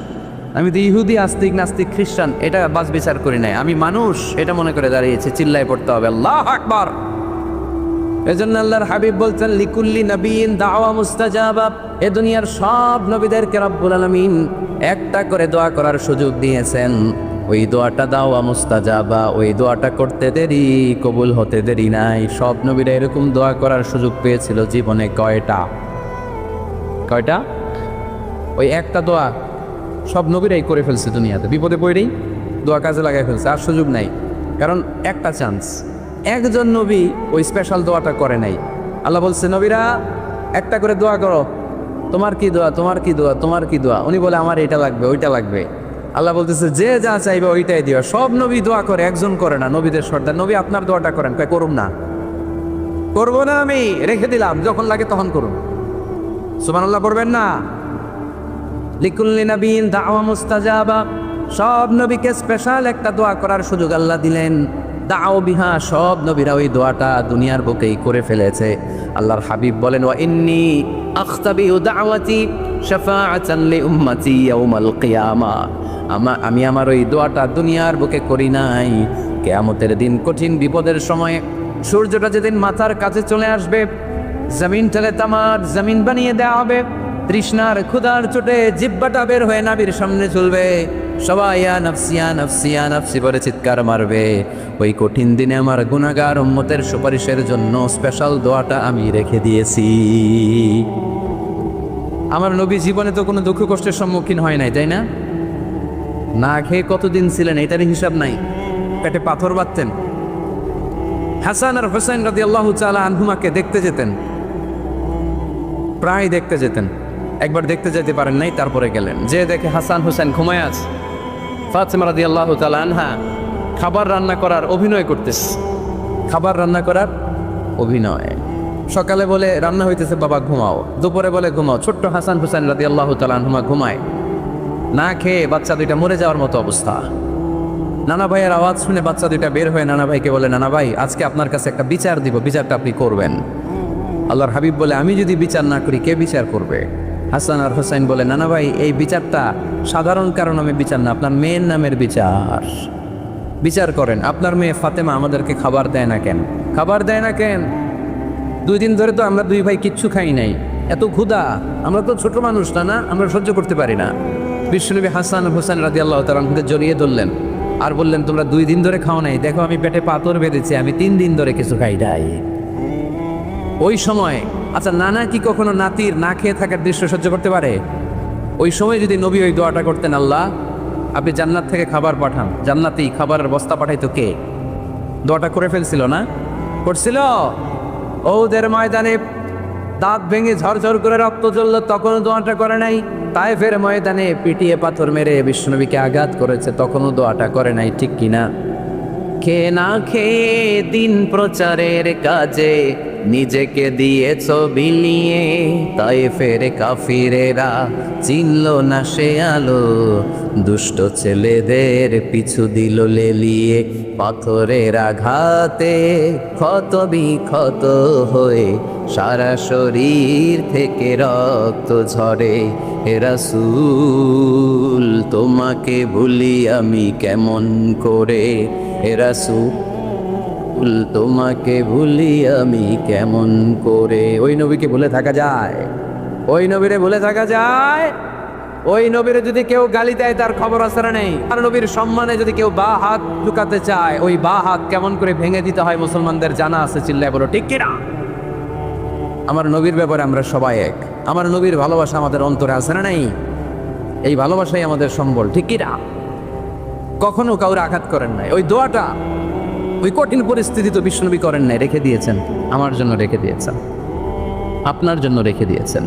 S2: আমি তো ইহুদি, আস্তিক, নাস্তিক, খ্রিস্টান এটা বাস বিচার করি নাই, আমি মানুষ এটা মনে করে দাঁড়িয়েছি। চিল্লায় পড়তে হবে আল্লাহু আকবার। এজন্য আল্লাহর হাবিব বলছেন লিকুল্লি নবিয়িন দাওয়া মুস্তাজাবা। এ দুনিয়ার সব নবীদেরকে রব্বুল আলামিন একটা করে দোয়া করার সুযোগ দিয়েছেন। ওই দোয়াটা দাওয়া মুস্তাজাবা, ওই দোয়াটা করতে দেরি, কবুল হতে দেরি নাই। সব নবীরা এরকম দোয়া করার সুযোগ পেয়েছিল জীবনে। কয়টা? ওই একটা দোয়া সব নবীরাই করে ফেলছে দুনিয়াতে। বিপদে পড়েই দোয়া কাজে লাগাই ফেলছে, আর সুযোগ নাই। কারণ একটা চান্স, একজন নবী ওই স্পেশাল দোয়াটা করে নাই। আল্লাহ বলছে নবীরা একটা করে দোয়া করো, তোমার কি দোয়া, তোমার কি দোয়া, তোমার কি দোয়া। উনি বলে আমার এটা লাগবে, ওইটা লাগবে। আল্লাহ বলতেছে যে যা চাইবে ওইটাই দিও। সব নবী দোয়া করে, একজন করে না। নবীদের সর্দার নবী, আপনার দোয়াটা করেন। কয় করুম না, করবো না, আমি রেখে দিলাম, যখন লাগে তখন করুন। সুবহানাল্লাহ পড়বেন না? লিকুল্লি নবিয়িন দাওয়া মুস্তাজাবা। সব নবীকে স্পেশাল একটা দোয়া করার সুযোগ আল্লাহ দিলেন। দাও বিহা, সব নবীরা ওই দোয়াটা দুনিয়ার বুকেই করে ফেলেছে। আল্লাহর হাবিব বলেন ওয়া ইন্নী আখতাবিউ দাওয়াতি শাফাআতান লি উম্মতি ইয়াউমাল কিয়ামা। আমি আমার ওই দোয়াটা দুনিয়ার বুকে করি নাই, কিয়ামতের দিন কঠিন বিপদের সময় সূর্যটা যেদিন মাথার কাছে চলে আসবে, জমিন ঠেলে তামার জমিন বানিয়ে দেওয়া হবে, তৃষ্ণার ক্ষুধার চোটে জিহ্বাটা বের হয়ে নাবির সামনে চলবে, সবাই ইয়া নাফসি ইয়া নাফসি ইয়া নাফসি বলে চিৎকার মারবে। ওই কঠিন দিনে আমার গুনাহগার উম্মতের সুপারিশের জন্য স্পেশাল দোয়াটা আমি রেখে দিয়েছি। আমার নবী জীবনে তো কোনো দুঃখ কষ্টের সম্মুখীন হয় নাই, তাই না? না খেয়ে কতদিন ছিলেন এটার হিসাব নাই, পেটে পাথর বাঁধতেন। হাসান আর হুসাইন রাদিয়াল্লাহু তাআলা আনহুমাকে দেখতে যেতেন, প্রায় দেখতে যেতেন। একবার দেখতে যেতে পারেন নাই, তারপরে গেলেন। যে দেখে হাসান হুসাইন ঘুমায় আছে, ফাতেমা রাদিয়াল্লাহু তাআলা আনহা খাবার রান্না করার অভিনয় করতেছে। খাবার রান্না করার অভিনয়। সকালে বলে রান্না হইতেছে, বাবা ঘুমাও। দুপুরে বলে ঘুমাও। ছোট্ট হাসান হুসাইন রাদিয়াল্লাহু তাআলা আনহুমা ঘুমায়, না খেয়ে বাচ্চা দুইটা মরে যাওয়ার মতো অবস্থা। নানা ভাইয়ের আওয়াজ শুনে বাচ্চা দুইটা বের হয়ে নানা ভাইকে বলে, নানা ভাই আজকে আপনার কাছে একটা বিচার দিব, বিচারটা আপনি করবেন। আল্লাহর হাবিব বলে, আমি যদি বিচার না করি কে বিচার করবে? হাসান আর হুসাইন বলে, নানা ভাই এই বিচারটা সাধারণ কারণ আমি বিচার না, আপনার মেয়ের নামের বিচার। বিচার করেন, আপনার মেয়ে ফাতেমা আমাদেরকে খাবার দেয় না কেন? খাবার দেয় না কেন? 2 দিন ধরে তো আমরা দুই ভাই কিচ্ছু খাই নাই, এত ক্ষুধা, আমরা তো ছোট মানুষ না, আমরা সহ্য করতে পারি না। বিশ্বনবী হাসান হুসাইন রাদিয়াল্লাহু তাআলা আনহুকে জড়িয়ে ধরলেন আর বললেন, তোমরা 2 দিন ধরে খাও নাই, দেখো আমি পেটে পাথর বেঁধেছি, আমি 3 দিন ধরে কিছু খাই নাই। ওই সময় আচ্ছা, নানা কি কখনো নাতির না খেয়ে থাকার দৃশ্য সহ্য করতে পারে? ওই সময় যদি নবী ওই দোয়াটা করতেন, আল্লাহ আপনি জান্নাত থেকে খাবার পাঠান, জান্নাতি খাবারের বস্তা পাঠাইতো কে? দোয়াটা করে ফেলছিল না? করছিল? ওদের ময়দানে দাঁত ভেঙে ঝরঝর করে রক্ত জ্বলল, তখনও দোয়াটা করে নাই। তায়েফের ময়দানে পিটিয়ে পাথর মেরে বিশ্বনবীকে আঘাত করেছে, তখনও দোয়াটা করে নাই, ঠিক কিনা? খেয়ে না খেয়ে দিন প্রচারের কাজে নিজেকে দিয়েছ বিলিয়ে, তায়েফের কাফিরেরা চিনল না সে আলো, দুষ্ট ছেলেদের পিছু দিল লেলিয়ে, পাথরের আঘাতে ক্ষত বিক্ষত হয়ে সারা শরীর থেকে রক্ত ঝরে। হে রাসূল তোমাকে ভুলি আমি কেমন করে, হে রাসূল তোমাকে ভুলি আমি কেমন করে। ওই নবীকে ভুলে থাকা যায়? ওই নবীরে ভুলে থাকা যায়? ওই নবীরে যদি কেউ গালি দেয় তার খবর আছে না নেই? আর নবীর সম্মানে যদি কেউ বা হাত ঢুকাতে চায়, ওই বা হাত কেমন করে ভেঙে দিতে হয় মুসলমানদের জানা আছে, চিল্লায় বলো ঠিক কিনা? আমার নবীর ব্যাপারে আমরা সবাই এক। আমার নবীর ভালোবাসা আমাদের অন্তরে আছে না নাই? এই ভালোবাসাই আমাদের সম্বল, ঠিক কিনা? কখনো কাউরে আঘাত করেন নাই। ওই দোয়াটা ওই কঠিন পরিস্থিতি তো বিশ্বনবী করেন নাই, রেখে দিয়েছেন আমার জন্য, রেখে দিয়েছেন আপনার জন্য, রেখে দিয়েছেন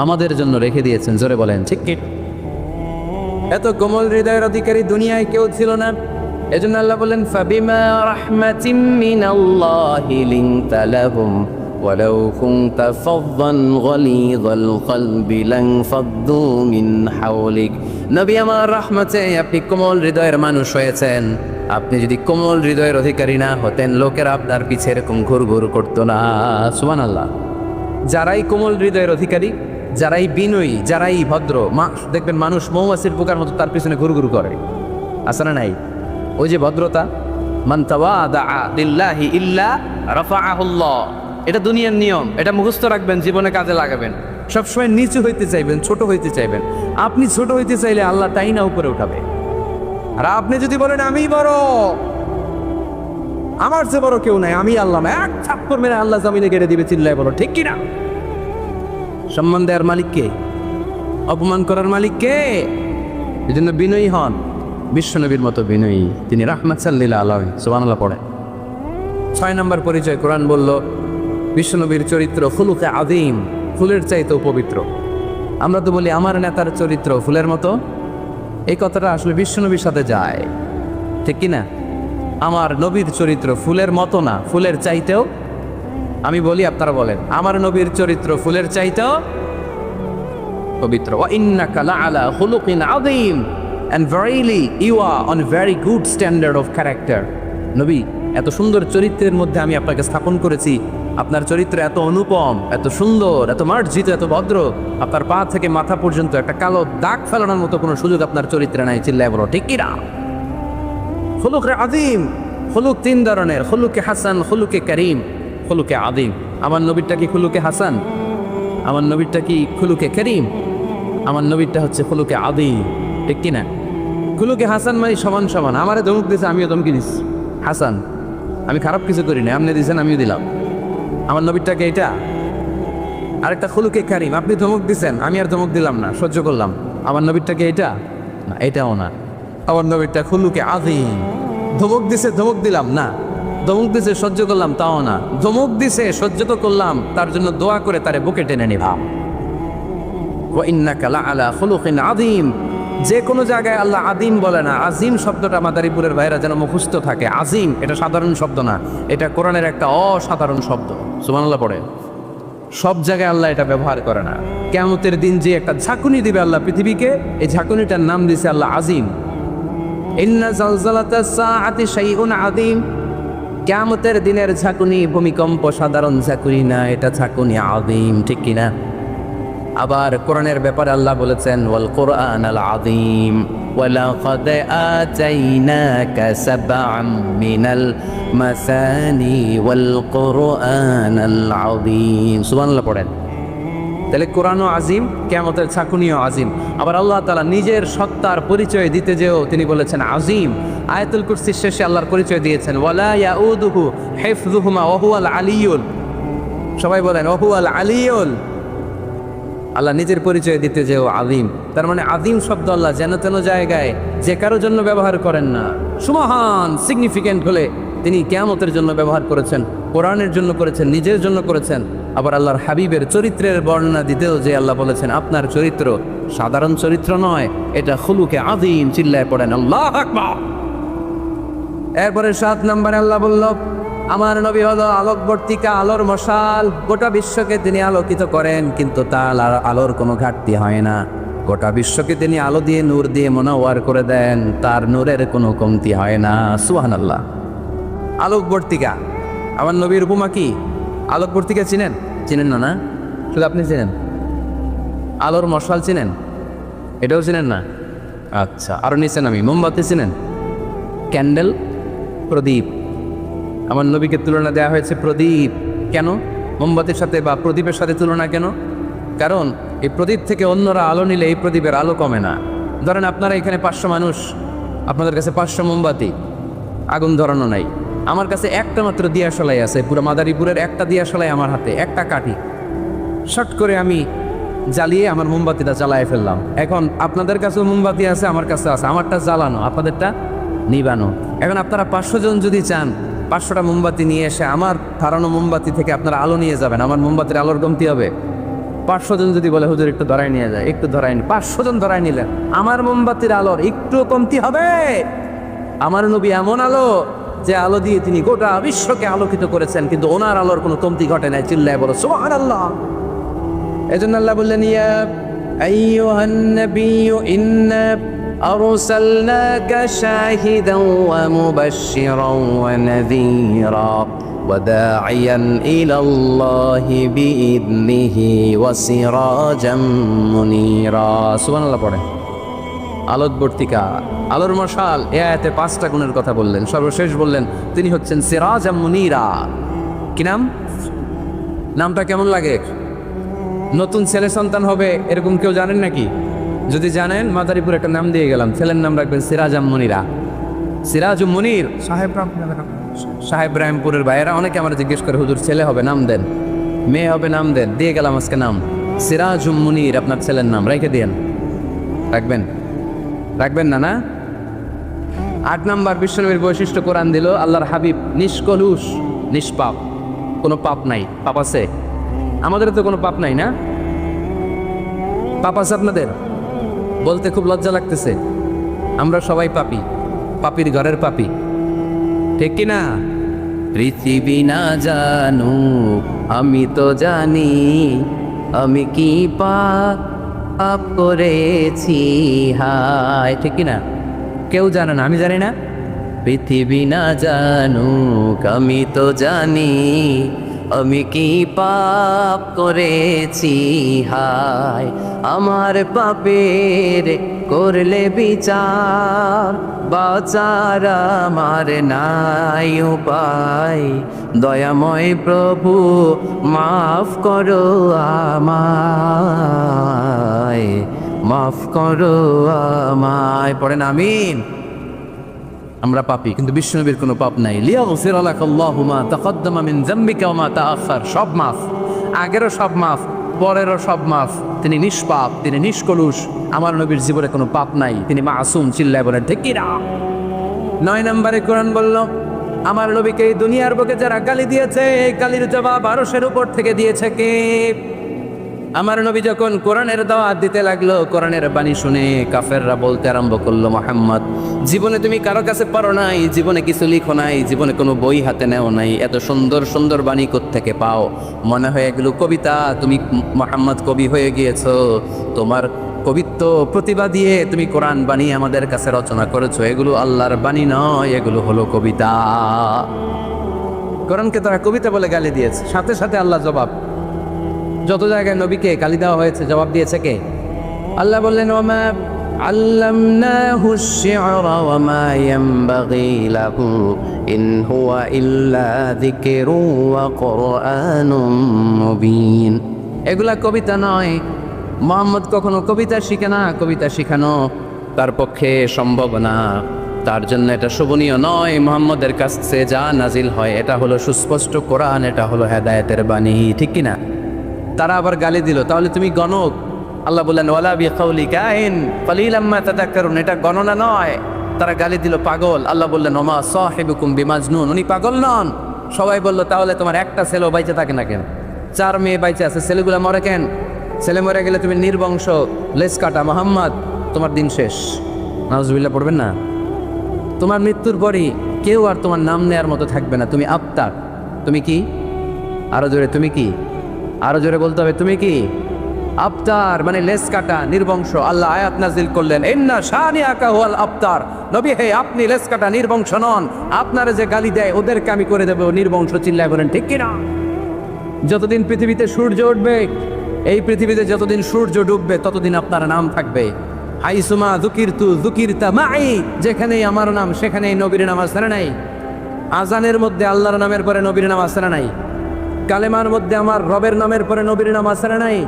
S2: আমাদের জন্য, রেখে দিয়েছেন। জোরে বলেন ঠিক কি? এত কোমল হৃদয়ের অধিকারী দুনিয়ায় কেউ ছিল না। এজন্য আল্লাহ বলেন ফাবিমা রাহমাতিম মিনাল্লাহি লিনতা লাহুম ওয়ালাউ কুনতা ফাযযান গালিযাল কলবি লানফাদ্দু মিন হাওলিক। নবী আমার রহমতে আপনি কোমল হৃদয়ের মানুষ হয়েছেন। আপনি যদি কোমল হৃদয়ের অধিকারী না হতেন, লোকেরা আপনার পিছে এরকম ঘুরঘুর করতো না। সুবহানাল্লাহ। যারাই কোমল হৃদয়ের অধিকারী, যারাই বিনয়ী, যারাই ভদ্র, দেখবেন মানুষ মৌমাছির পোকার মতো তার পিছনে ঘুরঘুর করে, আছে না নাই? ওই যে ভদ্রতা, মান তাওয়াদা লিল্লাহি ইল্লা রাফাআহুল্লাহ, এটা দুনিয়ার নিয়ম, এটা মুখস্থ রাখবেন, জীবনে কাজে লাগাবেন। সবসময় নিচু হইতে চাইবেন, ছোট হইতে চাইবেন। আপনি ছোট হইতে চাইলে আল্লাহ তাই না উপরে উঠাবে। আর আপনি যদি বলেন আমি বড়, আমার চেয়ে বড় কেউ নাই, আমি আল্লাহ, এক থাপ্পড় মেরে আল্লাহ জমিনে গেড়ে দিবে, চিল্লায় বলো ঠিক কিনা? সম্মান দেওয়ার মালিক কে? অপমান করার মালিক কে? এই জন্য বিনয়ী হন, বিশ্বনবীর মতো বিনয়ী। তিনি রাহমাতাল লিল আলামিন। সুবহানাল্লাহ পড়ে। 6 নম্বর পরিচয় কোরআন বলল বিশ্বনবীর চরিত্র খুলুকে আযীম, ফুলের চাইতেও পবিত্র। আমরা তো বলি আমার নেতার চরিত্র ফুলের মতো, এই কথাটা আসলে বিশ্বনবীর সাথে যায়, ঠিক কি না? আমার নবীর চরিত্র ফুলের মতো না, ফুলের চাইতেও। আমি বলি আপনারা বলেন, আমার নবীর চরিত্র ফুলের চাইতেও পবিত্র। ওয়া ইন্নাকা লাআলা খুলুকিন আযীম, and verily you are on a very good standard of character. নবী, এত সুন্দর চরিত্রের মধ্যে আমি আপনাকে স্থাপন করেছি। আপনার চরিত্র এত অনুপম, এত সুন্দর, এত মার্জিত, এত ভদ্র, আপনার পা থেকে মাথা পর্যন্ত একটা কালো দাগ ফেলানোর মতো কোনো সুযোগ আপনার চরিত্রে নাই। চিল্লায় বলো ঠিক কিনা? খুলুকে আযীম, খুলুক 3 ধরনের, খুলুকে হাসান, খুলুকে করিম, খুলুকে আযীম। আমার নবীরটা কি খুলুকে হাসান? আমার নবীরটা কি খুলুকে করিম? আমার নবীরটা হচ্ছে খুলুকে আযীম, ঠিক কিনা? খুলুকে হাসান মানে সমান সমান। আমারে ধমক দিয়েছে, আমিও ধমকি দিচ্ছি। হাসান, আমি খারাপ কিছু করি না, আপনি দিয়েছেন আমিও দিলাম। আমার নবীরটাকে এটা। আরেকটা খুলুকে কারিম, আপনি ধমক দিচ্ছেন, আমি আর ধমক দিলাম না, সহ্য করলাম। আমার নবীরটাকে এটা না, এটাও না। আমার নবীরটা খুলুকে আযীম, ধমক দিছে, ধমক দিলাম না, ধমক দিছে সহ্য করলাম, তাও না। ধমক দিছে, সহ্য তো করলাম, তার জন্য দোয়া করে তারে বুকে টেনে নিলাম। ওয়া ইন্নাকা লাআলা খুলুকিন আযীম। যে কোনো জায়গায় আল্লাহ আদিম বলে না। আজিম শব্দটা মাদারীপুরের ভাইরা যেন মুখস্থ থাকে। আজিম এটা সাধারণ শব্দ না, এটা কোরআনের একটা অসাধারণ শব্দ। সুবহানাল্লাহ পড়ে। সব জায়গায় আল্লাহ এটা ব্যবহার করে না। কিয়ামতের দিন যে একটা ঝাঁকুনি দিবে আল্লাহ পৃথিবীকে, এই ঝাঁকুনিটার নাম দিয়েছে আল্লাহ আজিম। ইন্না জালজালাতাস সাআতি শাইউন আযীম। কিয়ামতের দিনের ঝাঁকুনি ভূমিকম্প সাধারণ ঝাঁকুনি না, এটা ঝাঁকুনি আযীম, ঠিক কিনা? আবার কোরআনের ব্যাপারে আল্লাহ বলেছেন ওয়াল কুরআনাল আযীম ওয়ালাকাদ আতাইনাকা সাবআম মিনাল মাসানি ওয়াল কুরআনাল আযীম। সুবহানাল্লাহ পড়েন। তাহলে কোরআনও আজিম, কিয়ামতের ছাকুনিও আজিম। আবার আল্লাহ তাআলা নিজের সত্তার পরিচয় দিতে যেও তিনি বলেছেন আজিম। আয়াতুল কুরসির শেষে আল্লাহর পরিচয় দিয়েছেন ওয়ালা ইয়াউদুহু হিফযুহুমা ওয়া হুয়াল আলিয়ুল। সবাই বলেন ওয়া হুয়াল আলিয়ুল। আল্লাহ নিজের পরিচয় দিতে যেও আযীম। তার মানে আযীম শব্দ আল্লাহ যেন তেন জায়গায় যে কারোর জন্য ব্যবহার করেন না। সুমহান সিগনিফিকেন্ট হলে তিনি কিয়ামতের জন্য ব্যবহার করেছেন, কোরআনের জন্য করেছেন, নিজের জন্য করেছেন। আবার আল্লাহর হাবিবের চরিত্রের বর্ণনা দিতেও যে আল্লাহ বলেছেন আপনার চরিত্র সাধারণ চরিত্র নয়, এটা খুলুকে আযীম। চিল্লায় পড়েন আল্লাহু আকবার। এরপরে 7 নম্বরে আল্লাহ বলল আমার নবী হলো আলোকবর্তিকা, আলোর মশাল। গোটা বিশ্বকে তিনি আলোকিত করেন, কিন্তু তার আলোর কোনো ঘাটতি হয় না। গোটা বিশ্বকে তিনি আলো দিয়ে নূর দিয়ে মুনাওয়ার করে দেন, তার নূরের কোনো কমতি হয় না। সুবহানাল্লাহ। আলোকবর্তিকা, আমার নবীর উপমা কি? আলোকবর্তিকা চিনেন? চিনেন না? না শুধু আপনি চিনেন। আলোর মশাল চিনেন? এটাও চিনেন না? আচ্ছা, আরো নিচেন আমি মোমবাতি চিনেন? ক্যান্ডেল, প্রদীপ। আমার নবীকে তুলনা দেওয়া হয়েছে প্রদীপ। কেন মোমবাতির সাথে বা প্রদীপের সাথে তুলনা কেন? কারণ এই প্রদীপ থেকে অন্যরা আলো নিলে এই প্রদীপের আলো কমে না। ধরেন আপনারা এখানে 500 মানুষ, আপনাদের কাছে 500 মোমবাতি, আগুন ধরানো নাই। আমার কাছে একটা মাত্র দিয়াশলাই আছে, পুরো মাদারীপুরের একটা দিয়াশলাই আমার হাতে, একটা কাঠি। শর্ট করে আমি জ্বালিয়ে আমার মোমবাতিটা জ্বালায় ফেললাম। এখন আপনাদের কাছেও মোমবাতি আছে, আমার কাছে আছে, আমারটা জ্বালানো, আপনাদেরটা নিবানো। এখন আপনারা 500 জন যদি চান 500টা মোমবাতি নিয়ে এসে আমার ধরানো মোমবাতি থেকে আপনারা আলো নিয়ে যাবেন, আমার মোমবাতির আলোর কমতি হবে? 500 জন যদি বলে হুজুর একটু ধরাই নিয়ে যায়, একটু ধরাই 500 জন ধরাই নিলেন, আমার মোমবাতির আলোর একটু কমতি হবে? আমার নবী এমন আলো যে আলো দিয়ে তিনি গোটা বিশ্বকে আলোকিত করেছেন, কিন্তু ওনার আলোর কোনো কমতি ঘটে নাই। চিল্লায় বলো সুবহানাল্লাহ। এজন্য আল্লাহ বললেন ইয়া আইয়ুহান নাবিয়্যু ইন্না আরসালনাকা শাহিদান ওয়া মুবাশশিরান ওয়া নাযীরা ওয়া দাঈয়ান ইলাল্লাহি বিইذনিহি ওয়া সিরাজাম মুনীরা। সুবহানাল্লাহ পড়ে। আলোকবর্তিকা, আলোর মশাল, এ আয়াতে 5টা গুণের কথা বললেন। সর্বশেষ বললেন তিনি হচ্ছেন সিরাজাম মুনীরা। কি নাম? নামটা কেমন লাগে? নতুন ছেলে সন্তান হবে এরকম কেউ জানেন নাকি? যদি জানেন মাদারীপুর একটা নাম দিয়ে গেলাম, ছেলের নাম রাখবেন সিরাজাম মুনীরা। সিরাজুম মুনীর। সাহেব রামপুরের ভাইয়েরা অনেকে আমার জিজ্ঞেস করে হুজুর ছেলে হবে নাম দেন, মেয়ে হবে নাম দেন, দিয়ে গেলাম আজকে নাম সিরাজুম মুনীর। আপনার ছেলের নাম রেখে দিয়েন। রাখবেন? রাখবেন না? না। 8 নাম্বার বিশ্বনবীর বৈশিষ্ট্য কোরআন দিল, আল্লাহর হাবিব নিষ্কলুষ, নিষ্পাপ, কোনো পাপ নাই। পাপ আছে? আমাদের তো কোনো পাপ নাই, না? পাপ আছে আপনাদের? বলতে খুব লজ্জা লাগতেছে। আমরা সবাই পাপী, পাপীর ঘরের পাপী, ঠিক কি না? পৃথিবী না জানুক আমি তো জানি, আমি কি পাপ করেছি হায়, ঠিক কি না? কেউ জানে না, আমি জানি না। পৃথিবী না জানুক আমি তো জানি, আমি কি পাপ করেছি হায়। আমার পাপের করলে বিচার, বাঁচার আমার নাই উপায়। দয়াময় প্রভু মাফ করো আমায়, মাফ করো আমায়। পড়েন আমিন। আমরা পাপী, কিন্তু বিশ্বনবীর কোনো পাপ নাই। লিয়াগফির লাকাল্লাহু মা তাকদ্দামা মিন যামবিকা ওয়া মা তাআখার। সব মাফ, আগেরও সব মাফ, পরেরও সব মাফ। তিনি নিষ্পাপ, তিনি নিষ্কলুষ। আমার নবীর জীবনে কোনো পাপ নাই, তিনি মাসুম। চিল্লায় বলেন ঠিক কি না? 9 নম্বরে কোরআন বলল আমার নবীকে এই দুনিয়ার বুকে যারা গালি দিয়েছে, এই গালির জবাব আরশের উপর থেকে দিয়েছে কে? আমার নবী যখন কোরআনের দাওয়াত দিতে লাগলো, কোরআনের বাণী শুনে কাফেররা বলতে আরম্ভ করলো, মুহাম্মদ জীবনে তুমি কারো কাছে পড়ো নাই, জীবনে কিছু লিখো নাই, জীবনে কোনো বই হাতে নেও নাই, এত সুন্দর সুন্দর বাণী কোত্থেকে পাও? মনে হয় এগুলো কবিতা, তুমি মুহাম্মদ কবি হয়ে গিয়েছো, তোমার কবিত্ব প্রতিভা দিয়ে তুমি কোরআন বাণী আমাদের কাছে রচনা করেছো, এগুলো আল্লাহর বাণী নয়, এগুলো হলো কবিতা। কোরআনকে তারা কবিতা বলে গালি দিয়েছে। সাথে সাথে আল্লাহ জবাব, যত জায়গায় নবীকে গালি দেওয়া হয়েছে জবাব দিয়েছে কে? আল্লাহ বললেন ওমা আল্লামনাহু আশ-শি'রা ওয়া মা ইয়ানবাগি লাহু ইন হুয়া ইল্লা যিকরু ওয়া কুরআনুম মুবিন। এগুলা কবিতা নয়, মুহাম্মদ কখনো কবিতা শিখে না, কবিতা শিখানো তার পক্ষে সম্ভব না, তার জন্য এটা শোভনীয় নয়। মুহাম্মদের কাছে যা নাজিল হয় এটা হলো সুস্পষ্ট কোরআন, এটা হলো হেদায়েতের বাণী, ঠিক কি না? তারা আবার গালি দিল, তাহলে তুমি গণক। আল্লাহ বললেন ওয়ালা বিকাউলি কাহিন কালিলাম মা তাযাক্কারুন, এটা গণনা নয়। তারা গালি দিল পাগল। আল্লাহ বললেন ওমা সাহিবুকুম বিমাজনুন, উনি পাগল নন। সবাই বলল তাহলে তোমার একটা ছেলে বাইচে থাকে না কেন? 4 মেয়ে বাইচে আছে, ছেলেগুলো মরে কেন? ছেলে মরে গেলে তুমি নির্বংশ, লেজ কাটা মুহাম্মদ, তোমার দিন শেষ। নাউজুবিল্লাহ পড়বেন না? তোমার মৃত্যুর পরই কেউ আর তোমার নাম নেয়ার মতো থাকবে না। তুমি আফতার। তুমি কি? আরো জোরে তুমি কি? আরো জোরে বলতে হবে তুমি কি? আফতার মানে লেজ কাটা, নির্বংশ। আল্লাহ আয়াত নাজিল করলেন ইন্না শানিআকা হুয়াল আফতার। নবী হে, আপনি লেজ কাটা, নির্বংশ নন। আপনারা যে গালি দেয় ওদেরকে আমি করে দেব নির্বংশ। চিল্লায় বলেন ঠিক কিনা? যতদিন পৃথিবীতে সূর্য উঠবে, এই পৃথিবীতে যতদিন সূর্য ডুববে ততদিন আপনার নাম থাকবে। হাইসুমা যুকিরতু যুকিরতা মাই, যেখানেই আমার নাম সেখানেই নবীর নাম আছে না নাই? আজানের মধ্যে আল্লাহর নামের পরে নবীর নাম আছে না নাই? কালেমার মধ্যে আমার রবের নামের পরে নবীর নাম আছে না নাই?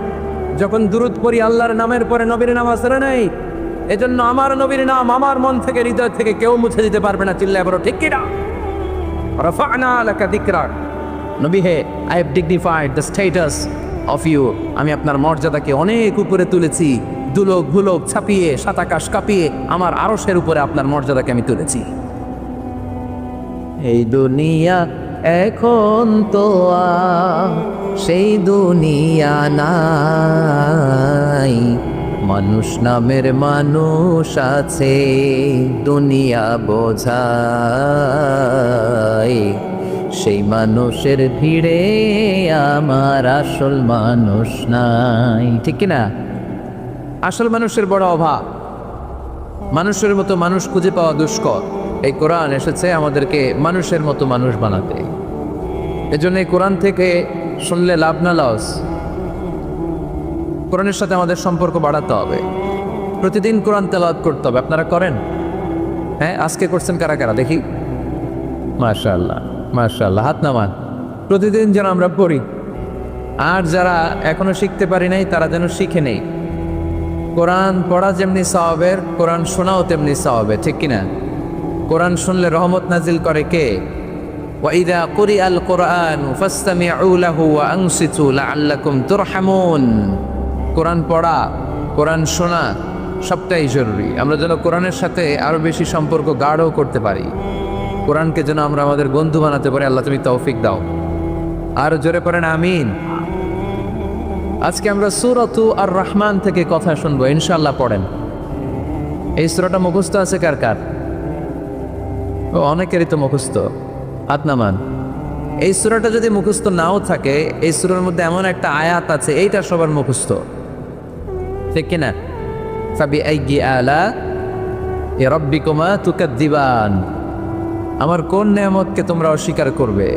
S2: যখন দুরূদ পড়ি আল্লাহর নামের পরে নবীর নাম আছে না নাই? এজন্য আমার নবীর নাম আমার মন থেকে, হৃদয় থেকে কেউ মুছে দিতে পারবে না। চিল্লায় বলো ঠিক কিনা? রাফা'না লাকা যিকরাক। নবী হে, I have dignified the status of you. আমি আপনার মর্যাদাকে অনেক উপরে তুলেছি। দুলোক ভুলোক ছাপিয়ে, সাত আকাশ কাঁপিয়ে আমার আরশের উপরে আপনার মর্যাদাকে আমি তুলেছি।
S1: এই দুনিয়া এখন তো আর সেই দুনিয়া নাই, মানুষ নামের মানুষ আছে দুনিয়া বোঝায়, সেই মানুষের ভিড়ে আমার আসল মানুষ নাই। ঠিক কিনা?
S2: আসল মানুষের বড় অভাব, মানুষের মতো মানুষ খুঁজে পাওয়া দুষ্কর। এই কোরআন এসেছে আমাদেরকে মানুষের মতো মানুষ বানাতে। এজন্য এই কোরআন থেকে শুনলে লাভ না লস, কোরআনের সাথে আমাদের সম্পর্ক বাড়াতে হবে। প্রতিদিন কোরআন তেলাওয়াত করতে হবে। আপনারা করেন? হ্যাঁ, আজকে করছেন কারা কারা দেখি? মাশাআল্লাহ মাশাআল্লাহ, হাত নামান। প্রতিদিন যেন আমরা পড়ি, আর যারা এখনো শিখতে পারি নাই তারা যেন শিখে নেই। কোরআন পড়া যেমনি সওয়াবের, কোরআন শোনাও তেমনি সওয়াবের। ঠিক কিনা? কোরআন শুনলে রহমত নাজিল করে কে? ওয়াইদা কুরিআল কুরআনু ফাসতামিউ লাহু ওয়া আনসিতু লাআল্লাকুম তুরহামুন। কোরআন পড়া, কোরআন শোনা সবটাই জরুরি। আমরা যেন কোরআনের সাথে আরো বেশি সম্পর্ক গাঢ় করতে পারি, কোরআনকে যেন আমরা আমাদের বন্ধু বানাতে পারি। আল্লাহ তুমি তৌফিক দাও। আর জোরে পড়েন আমিন। আজকে আমরা সূরাতু আর রহমান থেকে কথা শুনবো ইনশাআল্লাহ। পড়েন। এই সূরাটা মুখস্থ আছে কার কার? ও, অনেকেরই তো মুখস্থ। হাত নামান। এই সূরাটা যদি মুখস্থ নাও থাকে, এই সূরার মধ্যে এমন একটা আয়াত আছে এইটা সবার মুখস্থ। ঠিক কিনা? ফাবিআইয়ি আলা'i রাব্বিকুমা তুকাদ্দিবান। আমার কোন নেয়ামতকে তোমরা অস্বীকার করবে?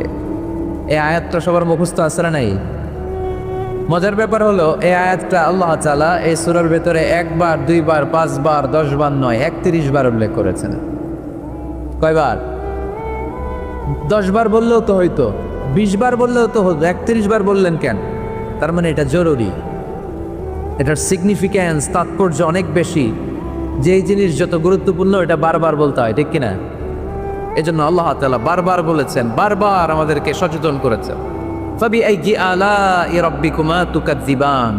S2: এই আয়াতটা সবার মুখস্থ আছে না নাই? মজার ব্যাপার হলো এই আয়াতটা আল্লাহ তাআলা এই সূরার ভেতরে একবার, দুইবার, 5 বার, 10 বার নয়, 31 বার উল্লেখ করেছেন। কয়বার? 10 বার বললেও তো হইতো, 20 বার বললেও তো হতো, 31 বার বললেন কেন? তার মানে এটা জরুরি, এটার সিগনিফিক্যান্স, তাৎপর্য অনেক বেশি। যেই জিনিস যত গুরুত্বপূর্ণ এটা বারবার বলতে হয়। ঠিক কিনা? এজন্য আল্লাহ তাআলা বারবার বলেছেন, বারবার আমাদেরকে সচেতন করেছেন। ফাবিআইয়ি আলা'i রাব্বিকুমা তুকাদ্দিবান।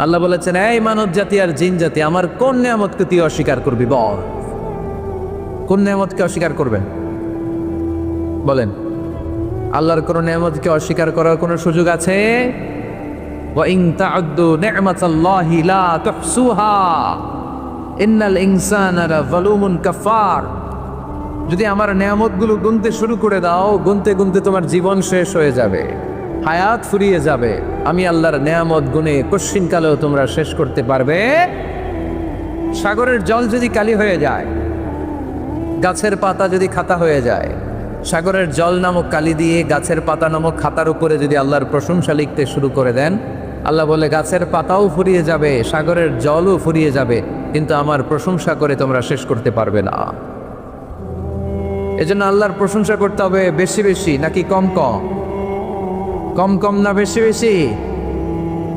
S2: আল্লাহ বলেছেন, এই মানব জাতি আর জিন জাতি, আমার কোন নিয়ামতকে তুই অস্বীকার করবি? বল, কোন নিয়ামতকে অস্বীকার করবেন? বলেন। আল্লাহর কোন নিয়ামতকে অস্বীকার করার কোনো সুযোগ আছে? ওয়া ইন তা'উদ্দু নি'মাতাল্লাহি লা তুহসুহা ইন্নাল ইনসানা লাযালুমুন কাফার। যদি আমার নিয়ামতগুলো গুনতে শুরু করে দাও, গুনতে গুনতে তোমার জীবন শেষ হয়ে যাবে, হায়াত ফুরিয়ে যাবে। আমি আল্লাহর নিয়ামত গুনে কশ্চিনকালেও তোমরা শেষ করতে পারবে? সাগরের জল যদি কালি হয়ে যায়, গাছের পাতা যদি খাতা হয়ে যায়, সাগরের জল নামক কালি দিয়ে গাছের পাতা নামক খাতার উপরে যদি আল্লাহর প্রশংসা লিখতে শুরু করে দেন, আল্লাহ বলে গাছের পাতাও ফুরিয়ে যাবে, সাগরের জলও ফুরিয়ে যাবে, কিন্তু আমার প্রশংসা করে তোমরা শেষ করতে পারবে না। এজন্য আল্লাহর প্রশংসা করতে হবে বেশি বেশি নাকি কম কম? কম কম না বেশি বেশি?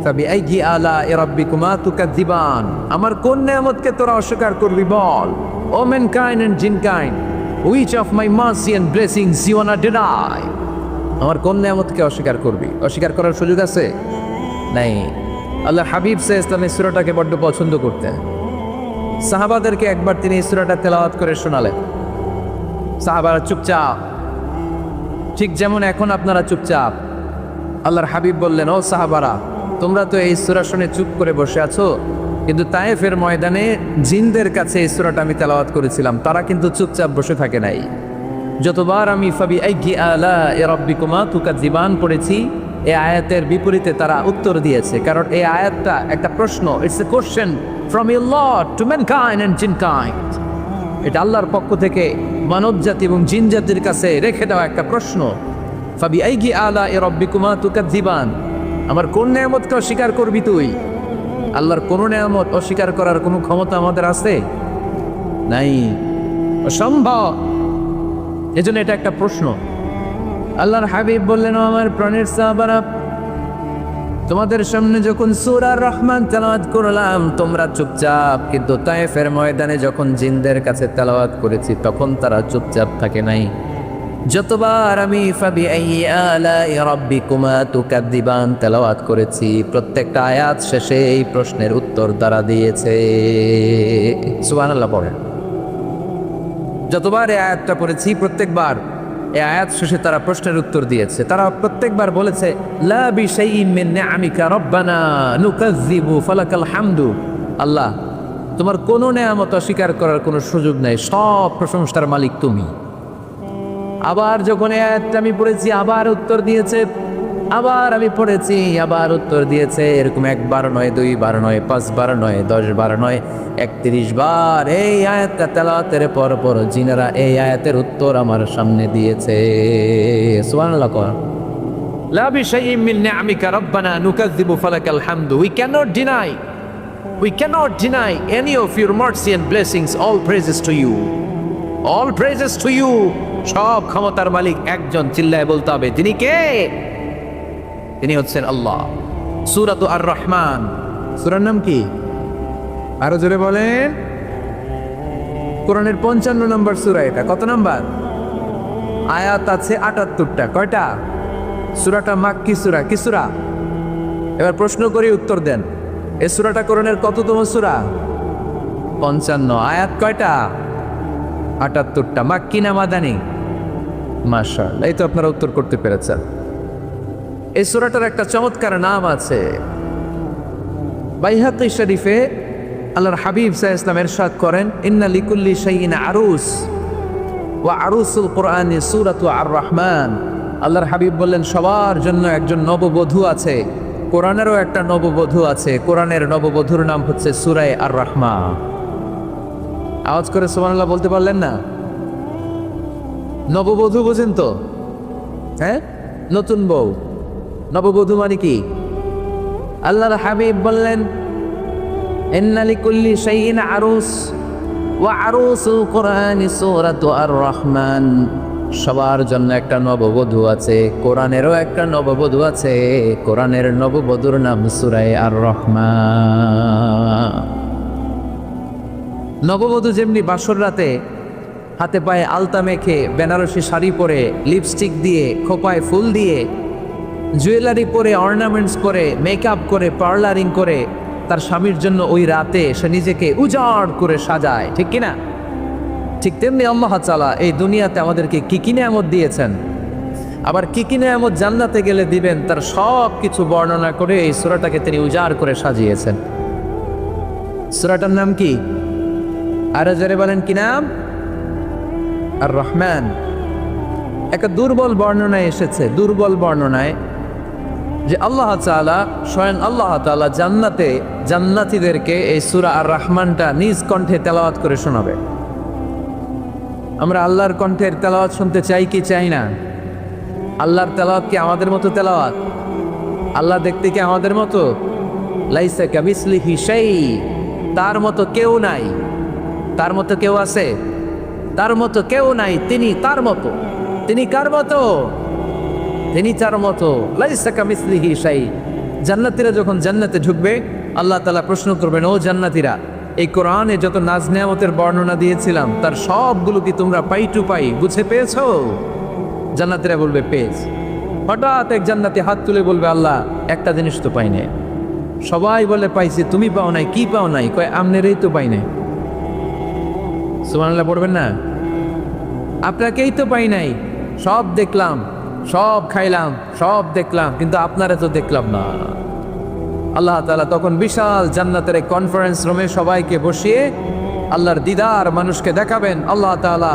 S2: ফাবিআইয়ি আলা'i রাব্বিকুমা তুকাদ্দিবান। আমার কোন নিয়ামতকে তোরা অস্বীকার করবি? বল। ও mankind and jinnkind, which of my mercy and blessings you wanna deny? আমার কোন নিয়ামতকে অস্বীকার করবি? অস্বীকার করার সুযোগ আছে? নাই। আল্লাহ হাবিব সাল্লাল্লাহু আলাইহি ওয়াসাল্লাম এই সূরাটাকে বড্ড পছন্দ করতেন। সাহাবাদেরকে একবার তিনি এই সূরাটা তেলাওয়াত করে শোনালেন। সাহাবারা চুপচাপ, ঠিক যেমন এখন আপনারা চুপচাপ। আল্লাহর হাবিব বললেন, ও সাহাবারা, তোমরা তো এই সূরা শুনে চুপ করে বসে আছো, কিন্তু তায়েফের ময়দানে জিনদের কাছে এই সূরাটা আমি তেলাওয়াত করেছিলাম, তারা কিন্তু চুপচাপ বসে থাকে নাই। যতবার আমি ফাবিআইয়ি আলা'i রাব্বিকুমা তুকাদ্দিবান পড়েছি, এই আয়াতের বিপরীতে তারা উত্তর দিয়েছে, কারণ এই আয়াতটা একটা প্রশ্ন। It's a question from your Lord to mankind and jinnkind. এটা আল্লাহর পক্ষ থেকে মানব জাতি এবং জিন জাতির কাছে রেখে দেওয়া একটা প্রশ্ন। ফাবিআইয়ি আলা'i রাব্বিকুমা তুকাদ্দিবান। আমার কোন নিয়ামতকে অস্বীকার করবি তুই? আল্লাহর কোন নিয়ামত অস্বীকার করার কোনো ক্ষমতা আমাদের আছে? নাই, অসম্ভব। এজন্য এটা একটা প্রশ্ন। আল্লাহর হাবিব বললেন, ও আমার প্রাণের সাহাবারা, তোমাদের সামনে যখন সূরা রহমান তেলাওয়াত করলাম তোমরা চুপচাপ, কিন্তু তায়েফের ময়দানে যখন জিনদের কাছে তেলাওয়াত করেছি তখন তারা চুপচাপ থাকে নাই। যতবার আমি ফাবিআইয়ি আলা'i রাব্বিকুমা তুকাদ্দিবান তেলাওয়াত করেছি, প্রত্যেকটা আয়াত শেষে এই প্রশ্নের উত্তর তারা দিয়েছে। সুবহানাল্লাহ পড়েন। যতবার এই আয়াতটা পড়েছি প্রত্যেকবার এই আয়াত শেষে তারা প্রশ্নের উত্তর দিয়েছে। তারা প্রত্যেকবার বলেছে লা বিশাইইন মিন নিআমিকা রব্বানা নুকাযযিবু ফালাকাল হামদু। আল্লাহ, তোমার কোনো নেয়ামত অস্বীকার করার কোনো সুযোগ নেই, সব প্রশংসার মালিক তুমি। আবার যখন এই আয়াতটা আমি পড়েছি আবার উত্তর দিয়েছে, আবার আমি পড়েছি আবার উত্তর দিয়েছে। এরকম একবার নয়, দুইবার নয়, 5 বার নয়, 10 বার নয়, 31 বার এই আয়াতটা তেলাওয়াতের পর পর জিনেরা এই আয়াতের উত্তর আমার সামনে দিয়েছে। সুবহানাল্লাহ। লা বিশাইইন মিন নিআমিকা রব্বানা নুকাযযিবু ফালাকাল হামদু। We cannot deny any of your mercy and blessings. All praises to you. All praises to you. সব ক্ষমতার মালিক একজন, চিল্লায় বলতে হবে তিনি কে? তিনি হচ্ছেন আল্লাহ। সূরাতু আর রহমান, সূরার নাম কি? আরো জোরে বলেন। কোরআনের 55 নম্বর সূরা এটা। কত নাম্বার? আয়াত আছে 78টা। কয়টা? সূরাটা মাক্কি সূরা। কি সূরা? এবার প্রশ্ন করি, উত্তর দেন। এই সূরাটা কোরআনের কততম সূরা? 55। আয়াত কয়টা? 78টা। মাক্কি না মাদানী? মাশাআল্লাহ, এই তো আপনারা উত্তর করতে পেরেছেন। এই সূরাটার একটা চমৎকার নাম আছে। বাইহাকী শরীফে আল্লাহর হাবিব সাল্লাল্লাহু আলাইহি ওয়াসাল্লাম ইরশাদ করেন, ইন্না লিকুল্লি শাইইন আরুস ওয়া আরুসুল কুরআনি সূরাতু আর রহমান। আল্লাহর হাবিব বললেন সবার জন্য একজন নববধূ আছে, কোরআনেরও একটা নববধূ আছে। কোরআনের নববধূর নাম হচ্ছে সূরা আর রহমান। আওয়াজ করে সুবহানাল্লাহ বলতে পারলেন না? নববধূ বোঝেন তো? হ্যাঁ, নতুন বউ। নববধূ মানে কি? আল্লাহর হাবিব বললেন ইন্না লিকুল্লি শাইইন আরুস ওয়া আরুসুল কুরআনি সূরাতু আর রহমান। সবার জন্য একটা নববধূ আছে, কোরআনেরও একটা নববধূ আছে। কোরআনের নববধূর নাম সূরা আর রহমান। নববধূ যেমনি বাসর রাতে হাতে পায়ে আলতা মেখে, বেনারসি শাড়ি পরে, লিপস্টিক দিয়ে, খোপায় ফুল দিয়ে, জুয়েলারি পরে, অর্নামেন্টস করে, মেকআপ করে, পার্লারিং করে তার স্বামীর জন্য ওই রাতে সে নিজেকে উজাড় করে সাজায়, ঠিক কিনা? ঠিক তেমনি আল্লাহ তাআলা এই দুনিয়াতে আমাদেরকে কি কি নিয়ামত দিয়েছেন, আবার কি কি নিয়ামত জান্নাতে গেলে দিবেন, তার সব কিছু বর্ণনা করে এই সূরাটাকে তিনি উজাড় করে সাজিয়েছেন। সূরাটার নাম কি? আরো জোরে বলেন, কি নাম? আর রহমান। একটা দুর্বল বর্ণনায় এসেছে, দুর্বল বর্ণনায়, যে আল্লাহ তাআলা, স্বয়ং আল্লাহ তাআলা জান্নাতে জান্নাতীদেরকে এই সূরা আর রহমানটা নিজ কণ্ঠে তেলাওয়াত করে শোনাবে। আমরা আল্লাহর কণ্ঠের তেলাওয়াত শুনতে চাই কি চাই না? আল্লাহর তেলাওয়াত কি আমাদের মতো তেলাওয়াত? আল্লাহ দেখতে কি আমাদের মতো? লাইসা কামিসলিহি শাই, তার মতো কেউ নাই। তার মতো কেউ আছে? তার মতো কেউ নাই। তিনি তার মতো। তিনি কার মতো? তিনি তার মতো। লাইসা কামিসলিহি শাই। জান্নাতীরা যখন জান্নাতে ঢুকবে, আল্লাহ তাআলা প্রশ্ন করবেন, ও জান্নাতীরা, এই কোরআনে যত নাজ নেয়ামতের বর্ণনা দিয়েছিলাম তার সবগুলো কি তোমরা পাই টু পাই বুঝে পেয়েছো? জান্নাতীরা বলবে পেয়েছি। হঠাৎ এক জান্নাতি হাত তুলে বলবে, আল্লাহ, একটা জিনিস তো পাই নাই। সবাই বলে পাইছি, তুমি পাও নাই। কি পাও নাই? কয় আমনেরই তো পাই নাই। সুবহানাল্লাহ পড়বেন না? আপনাকেই তো পাই নাই। সব দেখলাম, সব খাইলাম, সব দেখলাম, কিন্তু আপনারা তো দেখলাম না। আল্লাহ তাআলা তখন বিশাল জান্নাতের এক কনফারেন্স রুমে সবাইকে বসিয়ে আল্লাহর দিদার মানুষকে দেখাবেন। আল্লাহ তাআলা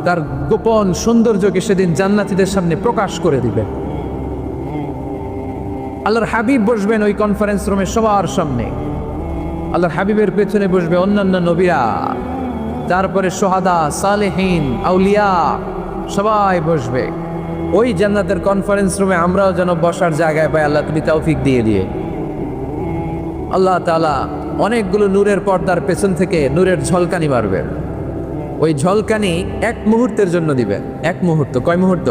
S2: তার গোপন সৌন্দর্যকে সেদিন জান্নাতীদের সামনে প্রকাশ করে দিবেন। আল্লাহর হাবিব বসবেন ওই কনফারেন্স রুমে সবার সামনে। আল্লাহর হাবিবের পেছনে বসবে অন্যান্য নবীরা, তারপরে সোহাদা, সালেহীন, আউলিয়া, সবাই বসবে ওই জান্নাতের কনফারেন্স রুমে। আমরাও যেন বসার জায়গায় পাই, আল্লাহ তুমি তৌফিক দিয়ে দিয়ে। আল্লাহ তাআলা অনেকগুলো নূরের পর্দার পেছন থেকে নূরের ঝলকানি মারবে। ওই ঝলকানি এক মুহূর্তের জন্য দিবে। এক মুহূর্ত। কয় মুহূর্ত?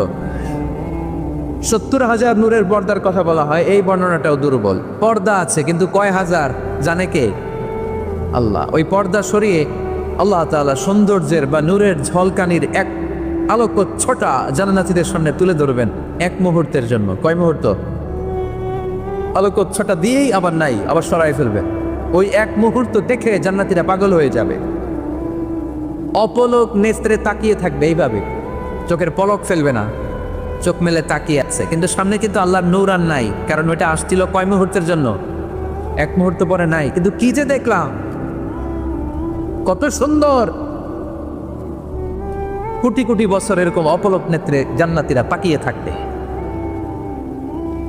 S2: 70,000 নূরের পর্দার কথা বলা হয়। এই বর্ণনাটাও দুর্বল। পর্দা আছে কিন্তু কয় হাজার জানে কে? আল্লাহ। ওই পর্দা সরিয়ে আল্লাহ তাআলা সৌন্দর্যের বা নূরের ঝলকানির এক আলোকচ্ছটা জান্নাতীদের সামনে তুলে ধরবেন এক মুহূর্তের জন্য। কয় মুহূর্ত? আলোকচ্ছটা দিয়েই আবার নাই, আবার সরাই ফেলবে। ওই এক মুহূর্ত দেখে জান্নাতীরা পাগল হয়ে যাবে, অপলক নেত্রে তাকিয়ে থাকবে এইভাবে। চোখের পলক ফেলবে না, চোখ মেলে তাকিয়ে আছে, কিন্তু সামনে কিন্তু আল্লাহর নূর আর নাই, কারণ ওইটা আসছিল কয় মুহূর্তের জন্য, এক মুহূর্ত পরে নাই। কিন্তু কি যে দেখলাম, কত সুন্দর, কোটি কোটি বছর এরকম অপলক নেত্রে জান্নাতীরা তাকিয়ে থাকবে।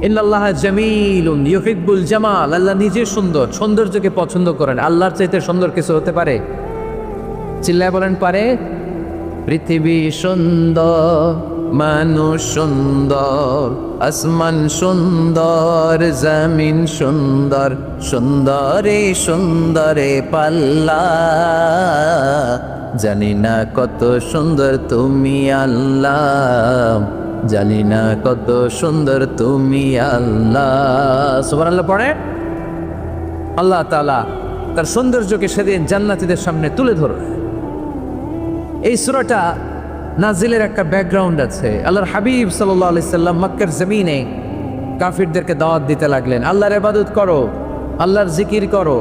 S2: ইন্নাল্লাহ জামিলুন ইউহিব্বুল জামাল, আল্লাহ নিজে সুন্দর, সৌন্দর্যকে পছন্দ করেন। আল্লাহর চাইতে সুন্দর কিছু হতে পারে? চিল্লায় বলেন পারে? পৃথিবী সুন্দর, মানুষ সুন্দর, আসমান সুন্দর, জমিন সুন্দর, সুন্দরে সুন্দরে পাল্লা, জানি না কত সুন্দর তুমি আল্লাহ, জানি না কত সুন্দর তুমি আল্লাহ। সুবহানাল্লাহ পড়ে। আল্লাহ তাআলা তার সৌন্দর্যকে সেদিন জান্নাতীদের সামনে তুলে ধরবে। এই সূরাটা নাজিলের একটা ব্যাকগ্রাউন্ড আছে। আল্লাহর হাবিব সাল্লাল্লাহু আলাইহি সাল্লাম মক্কার জমিনে কাফিরদেরকে দাওয়াত দিতে লাগলেন, আল্লাহর ইবাদত করো, আল্লাহর জিকির করো,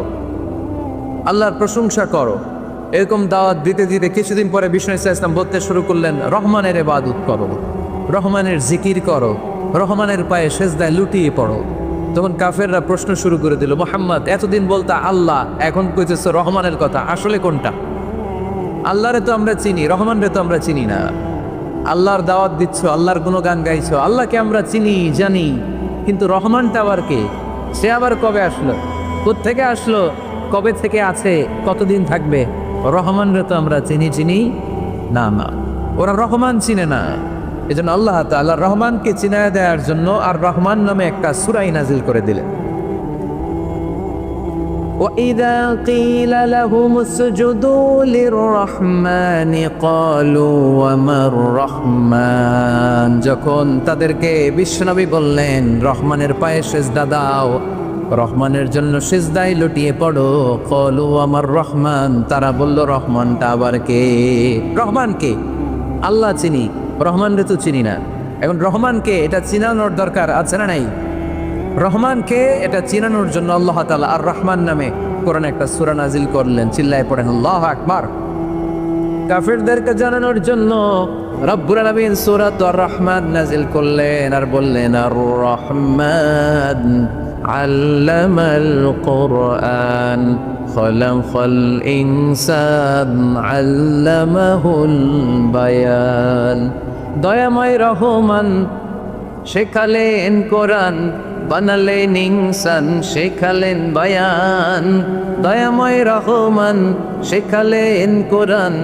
S2: আল্লাহর প্রশংসা করো। এরকম দাওয়াত দিতে দিতে কিছুদিন পরে বিষ্ণু ইসলাম বলতে শুরু করলেন, রহমানের ইবাদত করো, রহমানের জিকির করো, রহমানের পায়ে সেজদায় লুটিয়ে পড়ো। তখন কাফেররা প্রশ্ন শুরু করে দিল, মুহাম্মদ এতদিন বলতা আল্লাহ, এখন কইতেছো রহমানের কথা, আসলে কোনটা? আল্লাহরে তো আমরা চিনি, রহমানরে তো আমরা চিনি না। আল্লাহর দাওয়াত দিচ্ছ, আল্লাহর গুণগান গাইছো, আল্লাহকে আমরা চিনি জানি, কিন্তু রহমানটা আবার কে? সে আবার কবে আসলো, কোত্থেকে আসলো, কবে থেকে আছে, কতদিন থাকবে? রহমানরে তো আমরা চিনি না। না, ওরা রহমান চিনে না। এই জন্য আল্লাহ তাআলা রহমানকে চিনায় দেওয়ার জন্য আর রহমান নামে একটা সূরাই নাজিল করে দিলেন। وَإِذَا قِيلَ لَهُمُ اسْجُدُوا لِلرَّحْمَنِ قَالُوا وَمَا الرَّحْمَنُ, যখন তাদেরকে বিশ্বনবী বললেন রহমানের পায়ে সিজদা দাও, রহমানের জন্য সিজদায় লুটিয়ে পড়ো, ক্বালু আমার রহমান, তারা বলল রহমানটা আবার কে? রহমান কে? আল্লাহ চিনি, রহমানরে তো চিনি না। এখন রহমানকে এটা চিনানোর দরকার আছে না নাই? রহমানকে এটা চিনানোর জন্য আল্লাহ তাআলা আর রহমান নামে কোরআনে একটা সূরা নাজিল করলেন। চিল্লায় পড়েন আল্লাহু আকবার। কাফিরদেরকে জানানোর জন্য রব্বুল আলামিন সূরাত আর রহমান নাজিল করলেন আর বললেন, আর রহমান আল্লামাল কুরআন খলাকাল ইনসান আল্লামাহুল বায়ান। দয়াময় রহমান শেখালেন কোরআন, বানালেন ইনসান, শেখালেন বায়ান। দয়াময় রহমান শেখালেন কোরআন,